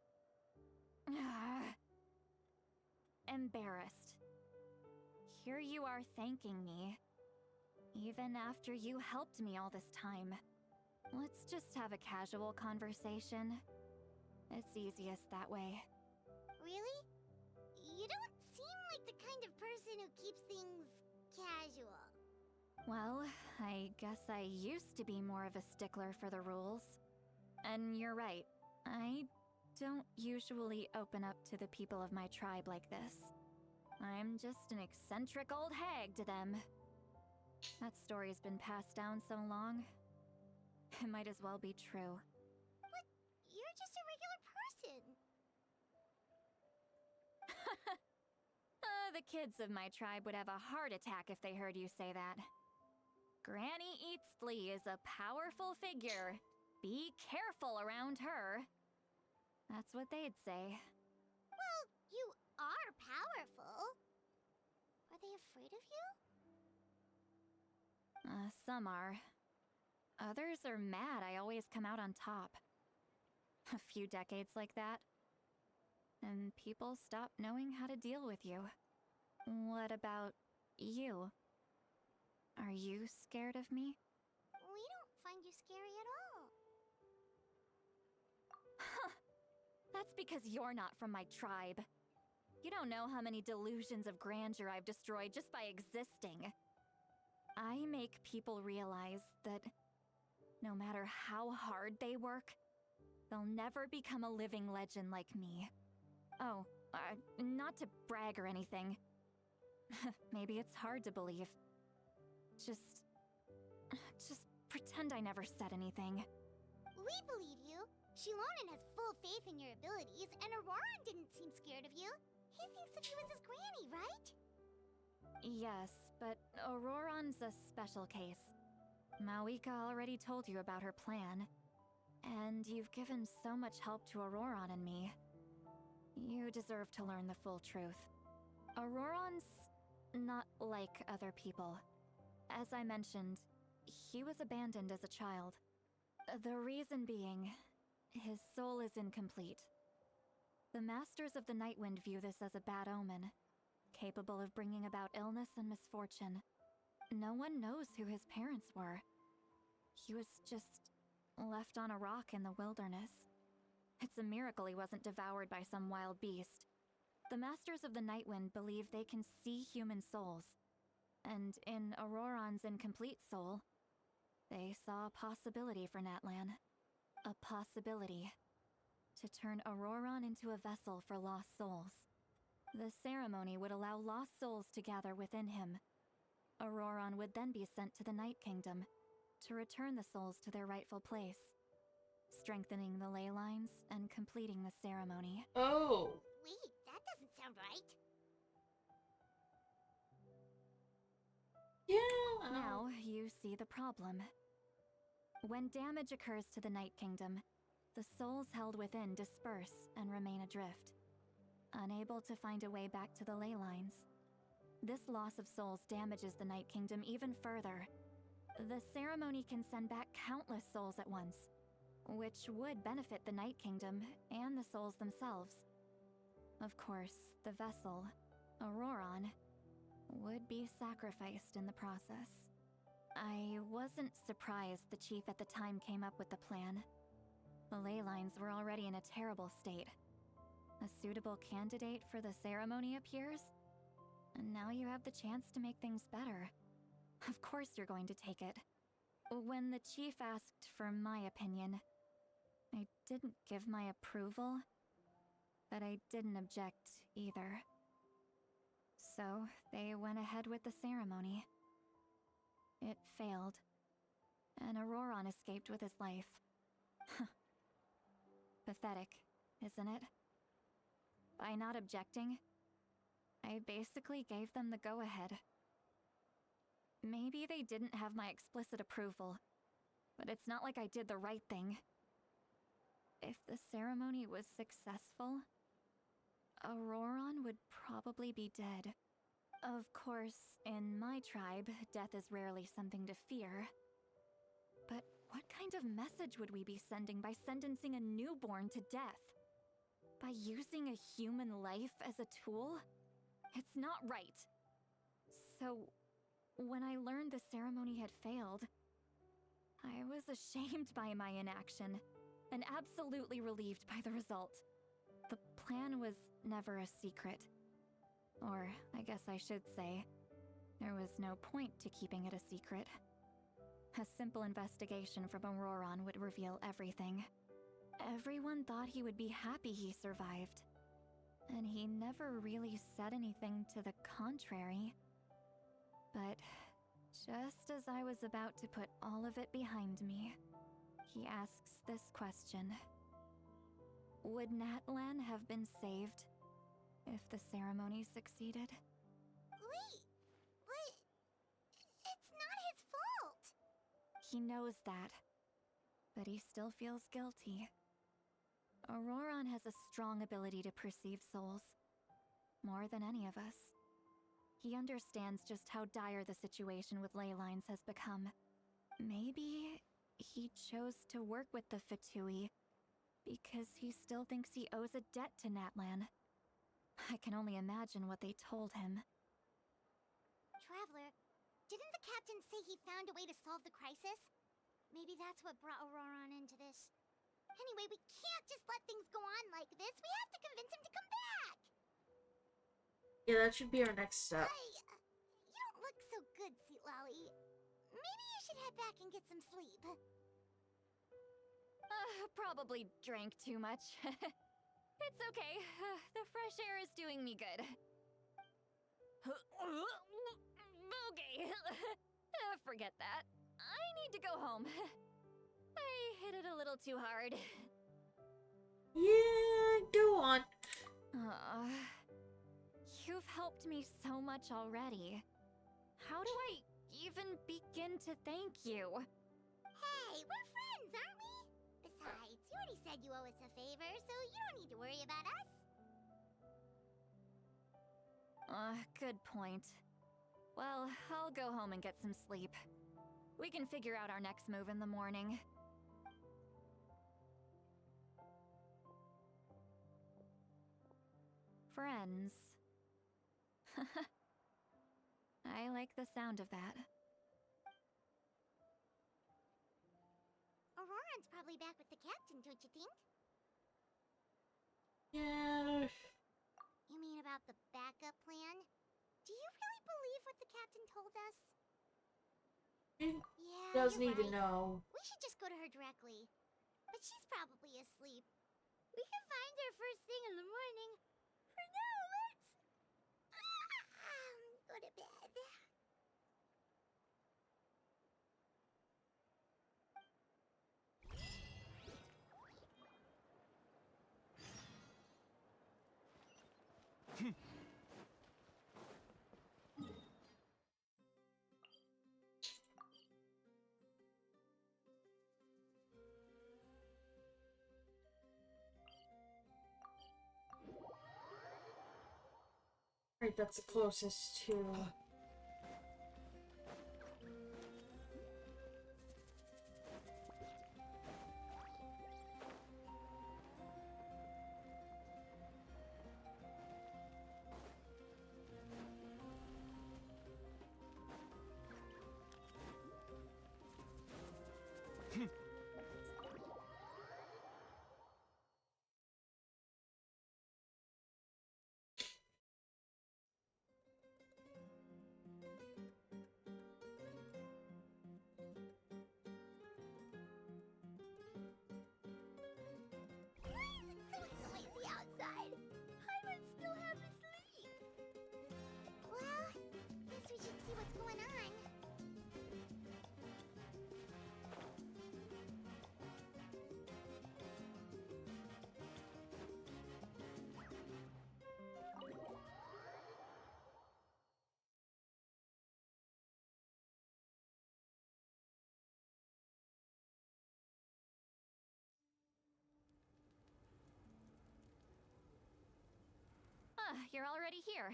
embarrassed. Here you are thanking me. Even after you helped me all this time. Let's just have a casual conversation. It's easiest that way. Really? You don't seem like the kind of person who keeps things casual. Well, I guess I used to be more of a stickler for the rules. And you're right, I don't usually open up to the people of my tribe like this. I'm just an eccentric old hag to them. That story's been passed down so long. It might as well be true. But you're just a regular person. The kids of my tribe would have a heart attack if they heard you say that. Granny Eatsley is a powerful figure. Be careful around her. That's what they'd say. Well, you are powerful. Are they afraid of you? Some are. Others are mad I always come out on top. A few decades like that. And people stop knowing how to deal with you. What about you? Are you scared of me? We don't find you scary at all. Huh. That's because you're not from my tribe. You don't know how many delusions of grandeur I've destroyed just by existing. I make people realize that no matter how hard they work, they'll never become a living legend like me. Oh, not to brag or anything. Maybe it's hard to believe. Just pretend I never said anything. We believe you. Shilonen has full faith in your abilities, and Auroran didn't seem scared of you. He thinks of you as his granny, right? Yes, but Auroran's a special case. Mawika already told you about her plan, and you've given so much help to Auroran and me. You deserve to learn the full truth. Auroran's not like other people. As I mentioned, he was abandoned as a child. The reason being, his soul is incomplete. The Masters of the Nightwind view this as a bad omen, capable of bringing about illness and misfortune. No one knows who his parents were. He was just left on a rock in the wilderness. It's a miracle he wasn't devoured by some wild beast. The Masters of the Nightwind believe they can see human souls, and in Auroran's incomplete soul, they saw a possibility for Natlan. A possibility to turn Auroran into a vessel for lost souls. The ceremony would allow lost souls to gather within him. Auroran would then be sent to the Night Kingdom to return the souls to their rightful place, strengthening the ley lines and completing the ceremony. Oh. Wait, that doesn't sound right. Yeah. Now you see the problem. When damage occurs to the Night Kingdom, the souls held within disperse and remain adrift, unable to find a way back to the ley lines. This loss of souls damages the Night Kingdom even further. The ceremony can send back countless souls at once, which would benefit the Night Kingdom and the souls themselves. Of course, the vessel, Auroran, would be sacrificed in the process. I wasn't surprised the chief at the time came up with the plan. The ley lines were already in a terrible state. A suitable candidate for the ceremony appears, and now you have the chance to make things better. Of course you're going to take it. When the chief asked for my opinion, I didn't give my approval, but I didn't object either. So they went ahead with the ceremony. It failed, and Auroran escaped with his life. Pathetic, isn't it? By not objecting, I basically gave them the go-ahead. Maybe they didn't have my explicit approval, but it's not like I did the right thing. If the ceremony was successful, Auroran would probably be dead. Of course, in my tribe, death is rarely something to fear. But what kind of message would we be sending by sentencing a newborn to death? By using a human life as a tool? It's not right. So, when I learned the ceremony had failed, I was ashamed by my inaction, and absolutely relieved by the result. The plan was never a secret. Or, I guess I should say, there was no point to keeping it a secret. A simple investigation from Auroran would reveal everything. Everyone thought he would be happy he survived, and he never really said anything to the contrary. But just as I was about to put all of it behind me, he asks this question. Would Natlan have been saved if the ceremony succeeded? Wait, but it's not his fault. He knows that, but he still feels guilty. Auroran has a strong ability to perceive souls, more than any of us. He understands just how dire the situation with ley lines has become. Maybe he chose to work with the Fatui because he still thinks he owes a debt to Natlan. I can only imagine what they told him. Traveler, didn't the captain say he found a way to solve the crisis? Maybe that's what brought Auroran into this. Anyway, we can't just let things go on like this. We have to convince him to come back! Yeah, that should be our next step. You don't look so good, Sweet Lolly. and get some sleep. Probably drank too much. It's okay. The fresh air is doing me good. Okay. Forget that. I need to go home. I hit it a little too hard. Yeah, go on. You've helped me so much already. How do I even begin to thank you? Hey, we're friends, aren't we? Besides, you already said you owe us a favor, so you don't need to worry about us. Good point. Well, I'll go home and get some sleep. We can figure out our next move in the morning. Friends. I like the sound of that. Auroran's probably back with the captain, don't you think? Yeah. You mean about the backup plan? Do you really believe what the captain told us? He Yeah, doesn't you're even right. know. We should just go to her directly. But she's probably asleep. We can find her first thing in the morning. For now, let's go to bed. Right, that's the closest to. Noisy outside. Paimon still half asleep. Well, guess we should see what's going on. You're already here.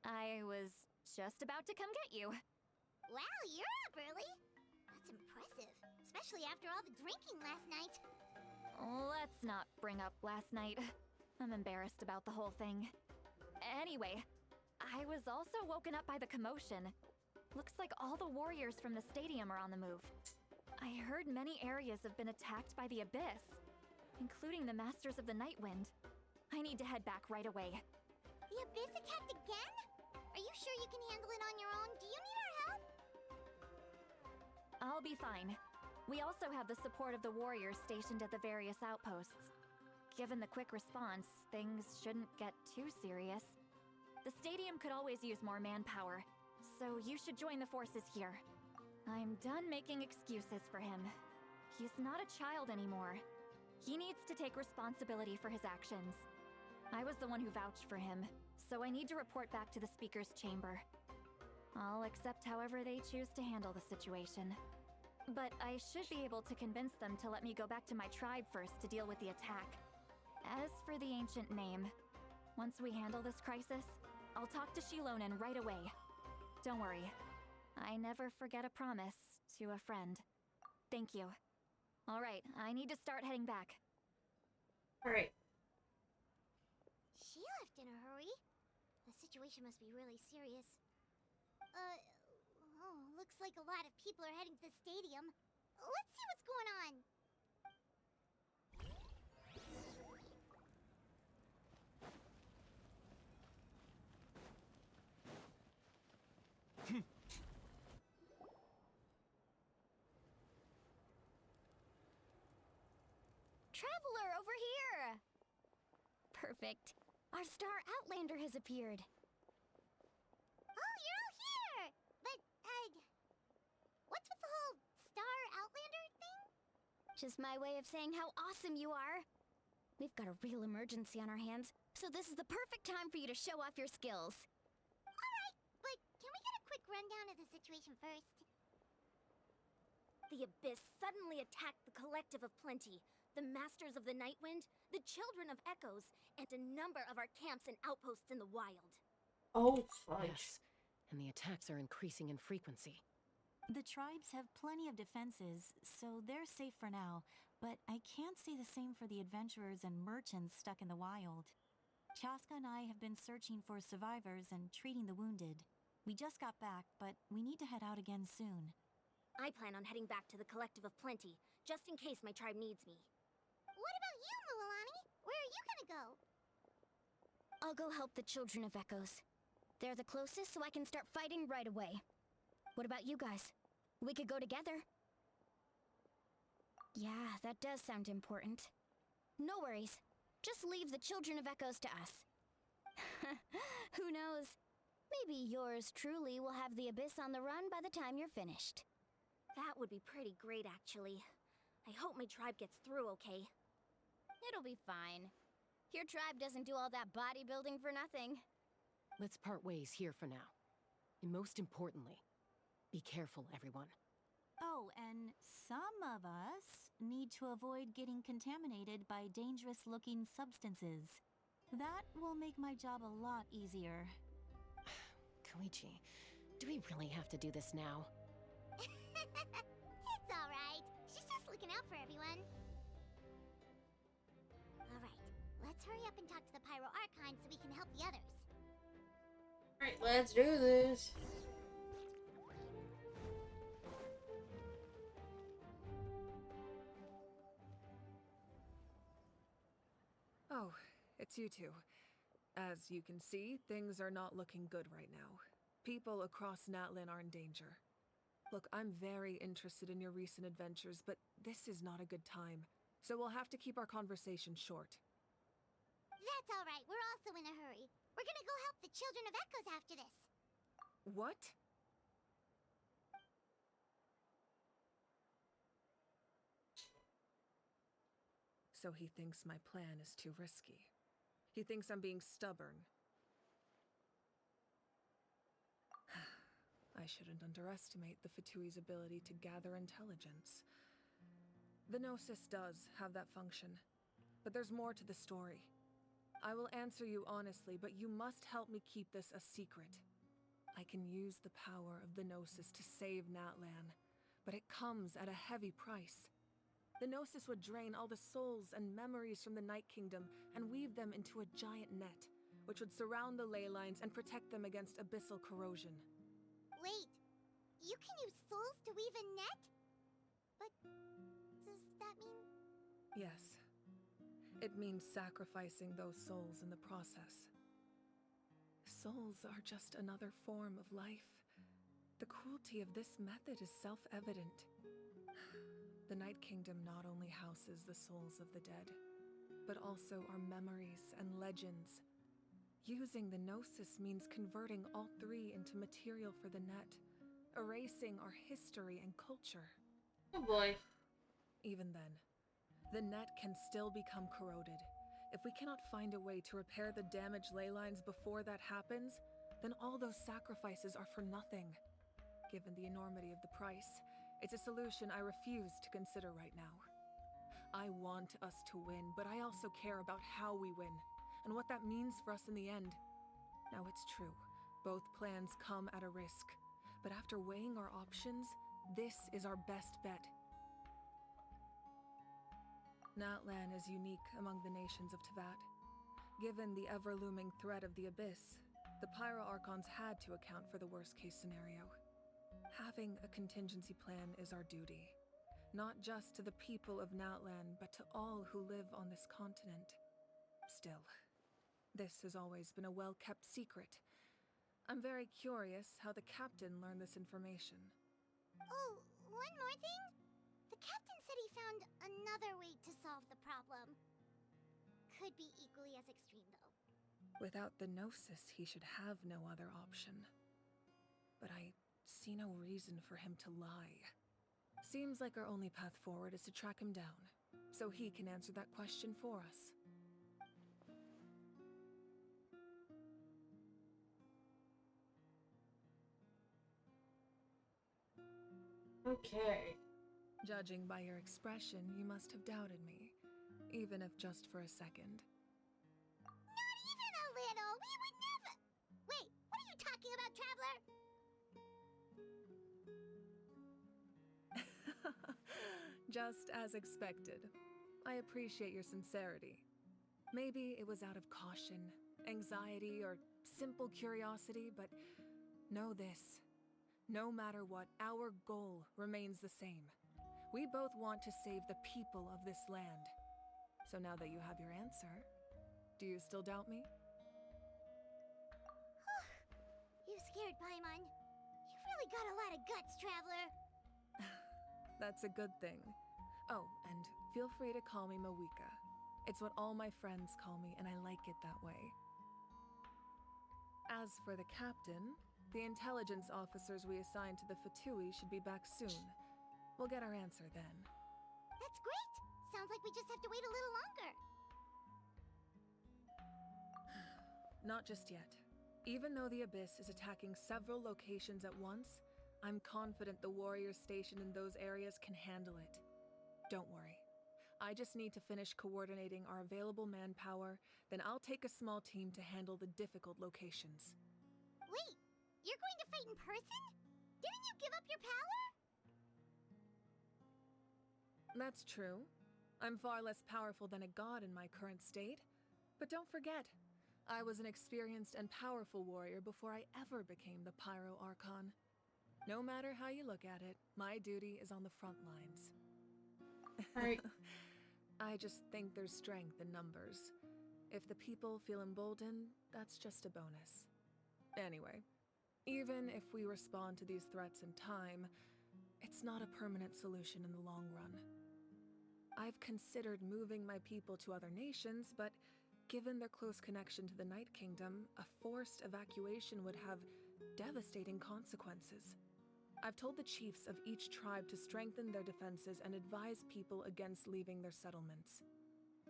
I was just about to come get you. Wow, you're up early. That's impressive, especially after all the drinking last night. Let's not bring up last night. I'm embarrassed about the whole thing. Anyway, I was also woken up by the commotion. Looks like all the warriors from the stadium are on the move. I heard many areas have been attacked by the Abyss, including the Masters of the Nightwind. I need to head back right away. The Abyss attacked again? Are you sure you can handle it on your own? Do you need our help? I'll be fine. We also have the support of the warriors stationed at the various outposts. Given the quick response, things shouldn't get too serious. The stadium could always use more manpower, so you should join the forces here. I'm done making excuses for him. He's not a child anymore. He needs to take responsibility for his actions. I was the one who vouched for him, so I need to report back to the Speaker's chamber. I'll accept however they choose to handle the situation. But I should be able to convince them to let me go back to my tribe first to deal with the attack. As for the ancient name, once we handle this crisis, I'll talk to Shilonen right away. Don't worry, I never forget a promise to a friend. Thank you. All right, I need to start heading back. All right. She left in a hurry. The situation must be really serious. Looks like a lot of people are heading to the stadium. Let's see what's going on. over here! Perfect. Our star outlander has appeared. Oh, you're all here! But, what's with the whole Star Outlander thing? Just my way of saying how awesome you are. We've got a real emergency on our hands, so this is the perfect time for you to show off your skills. Alright, but can we get a quick rundown of the situation first? The Abyss suddenly attacked the Collective of Plenty, the Masters of the Nightwind, the Children of Echoes, and a number of our camps and outposts in the wild. Oh, fudge. Yes, and the attacks are increasing in frequency. The tribes have plenty of defenses, so they're safe for now, but I can't say the same for the adventurers and merchants stuck in the wild. Chaska and I have been searching for survivors and treating the wounded. We just got back, but we need to head out again soon. I plan on heading back to the Collective of Plenty, just in case my tribe needs me. What about you, Mualani? Where are you gonna go? I'll go help the Children of Echoes. They're the closest, so I can start fighting right away. What about you guys? We could go together. Yeah, that does sound important. No worries. Just leave the Children of Echoes to us. Who knows? Maybe yours truly will have the Abyss on the run by the time you're finished. That would be pretty great, actually. I hope my tribe gets through okay. It'll be fine. Your tribe doesn't do all that bodybuilding for nothing. Let's part ways here for now. And most importantly, be careful, everyone. Oh, and some of us need to avoid getting contaminated by dangerous-looking substances. That will make my job a lot easier. Koichi, do we really have to do this now? It's alright. She's just looking out for everyone. Alright, let's hurry up and talk to the Pyro Archon so we can help the others. Alright, let's do this. Oh, it's you two. As you can see, things are not looking good right now. People across Natlan are in danger. Look, I'm very interested in your recent adventures, but this is not a good time. So we'll have to keep our conversation short. That's alright, we're also in a hurry. We're gonna go help the Children of Echoes after this. What? So he thinks my plan is too risky. He thinks I'm being stubborn. I shouldn't underestimate the Fatui's ability to gather intelligence. The Gnosis does have that function, but there's more to the story. I will answer you honestly, but you must help me keep this a secret. I can use the power of the Gnosis to save Natlan, but it comes at a heavy price. The Gnosis would drain all the souls and memories from the Night Kingdom and weave them into a giant net, which would surround the ley lines and protect them against abyssal corrosion. Wait, you can use souls to weave a net? But does that mean... Yes. It means sacrificing those souls in the process. Souls are just another form of life. The cruelty of this method is self-evident. The Night Kingdom not only houses the souls of the dead, but also our memories and legends. Using the Gnosis means converting all three into material for the net, erasing our history and culture. Oh boy. Even then, the net can still become corroded. If we cannot find a way to repair the damaged ley lines before that happens, then all those sacrifices are for nothing. Given the enormity of the price, it's a solution I refuse to consider right now. I want us to win, but I also care about how we win, and what that means for us in the end. Now it's true, both plans come at a risk, but after weighing our options, this is our best bet. Natlan is unique among the nations of Teyvat. Given the ever-looming threat of the Abyss, the Pyro Archons had to account for the worst-case scenario. Having a contingency plan is our duty, not just to the people of Natlan, but to all who live on this continent. Still, this has always been a well-kept secret. I'm very curious how the captain learned this information. Oh, one more thing? The captain said he found another way to solve the problem. could be equally as extreme, though. Without the Gnosis, he should have no other option. But I see no reason for him to lie. Seems like our only path forward is to track him down, so he can answer that question for us. Okay. Judging by your expression, you must have doubted me, even if just for a second. Not even a little! We would never— Wait, what are you talking about, Traveler? Just as expected. I appreciate your sincerity. Maybe it was out of caution, anxiety, or simple curiosity, but know this. No matter what, our goal remains the same. We both want to save the people of this land. So now that you have your answer, do you still doubt me? You scared Paimon. You've really got a lot of guts, Traveler. That's a good thing. Oh, and feel free to call me Mawika. It's what all my friends call me, and I like it that way. As for the captain, the intelligence officers we assigned to the Fatui should be back soon. We'll get our answer then. That's great! Sounds like we just have to wait a little longer. Not just yet. Even though the Abyss is attacking several locations at once, I'm confident the warriors stationed in those areas can handle it. Don't worry. I just need to finish coordinating our available manpower, then I'll take a small team to handle the difficult locations. Wait, you're going to fight in person? Didn't you give up your power? That's true. I'm far less powerful than a god in my current state. But don't forget, I was an experienced and powerful warrior before I ever became the Pyro Archon. No matter how you look at it, my duty is on the front lines. Right. I just think there's strength in numbers. If the people feel emboldened, that's just a bonus. Anyway, even if we respond to these threats in time, it's not a permanent solution in the long run. I've considered moving my people to other nations, but given their close connection to the Night Kingdom, a forced evacuation would have devastating consequences. I've told the chiefs of each tribe to strengthen their defenses and advise people against leaving their settlements.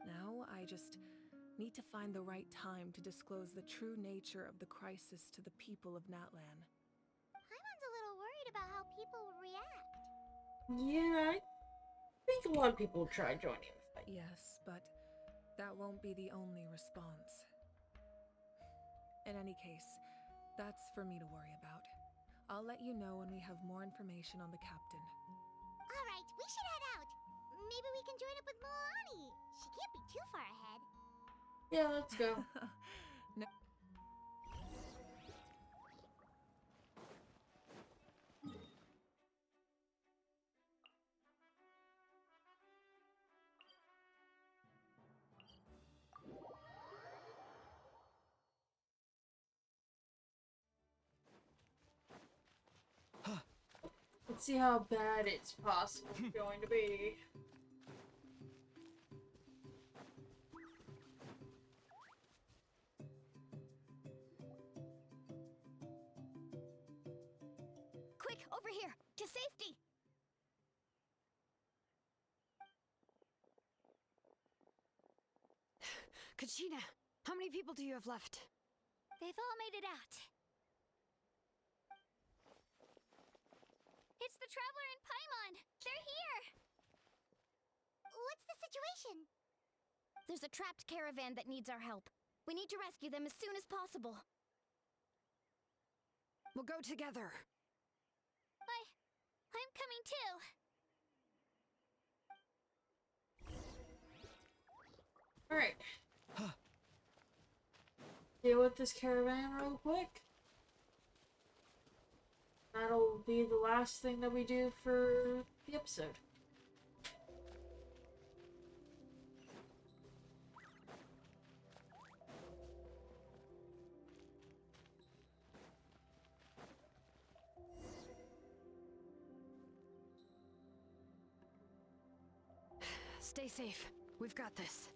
Now, I just need to find the right time to disclose the true nature of the crisis to the people of Natlan. Paimon's a little worried about how people will react. Yeah, I think a lot of people will try joining the fight. Yes, but that won't be the only response. In any case, that's for me to worry about. I'll let you know when we have more information on the captain. Alright, we should head out. Maybe we can join up with Moani. She can't be too far ahead. Yeah, let's go. No. Let's see how bad it's possibly going to be. Quick, over here! To safety! Kachina, how many people do you have left? They've all made it out. It's the Traveler and Paimon! They're here! What's the situation? There's a trapped caravan that needs our help. We need to rescue them as soon as possible. We'll go together. I'm coming too! Alright. Deal with this caravan real quick. That'll be the last thing that we do for the episode. Stay safe. We've got this.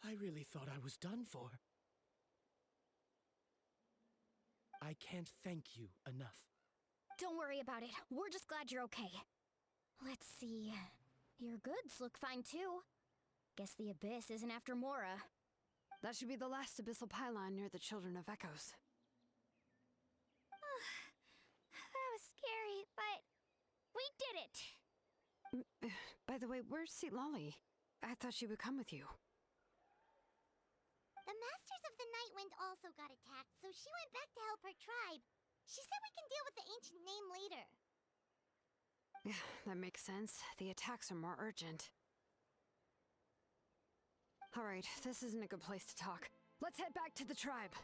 I really thought I was done for. I can't thank you enough. Don't worry about it. We're just glad you're okay. Let's see. Your goods look fine too. Guess the Abyss isn't after Mora. That should be the last abyssal pylon near the Children of Echoes. That was scary, but we did it. By the way, where's Seat Lolly? I thought she would come with you. The Masters of the Night Wind also got attacked, so she went back to help her tribe. She said we can deal with the ancient name later. Yeah, that makes sense. The attacks are more urgent. Alright, this isn't a good place to talk. Let's head back to the tribe.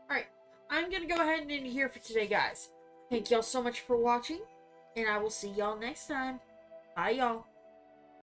Alright, I'm gonna go ahead and end here for today, guys. Thank y'all so much for watching, and I will see y'all next time. Bye, y'all.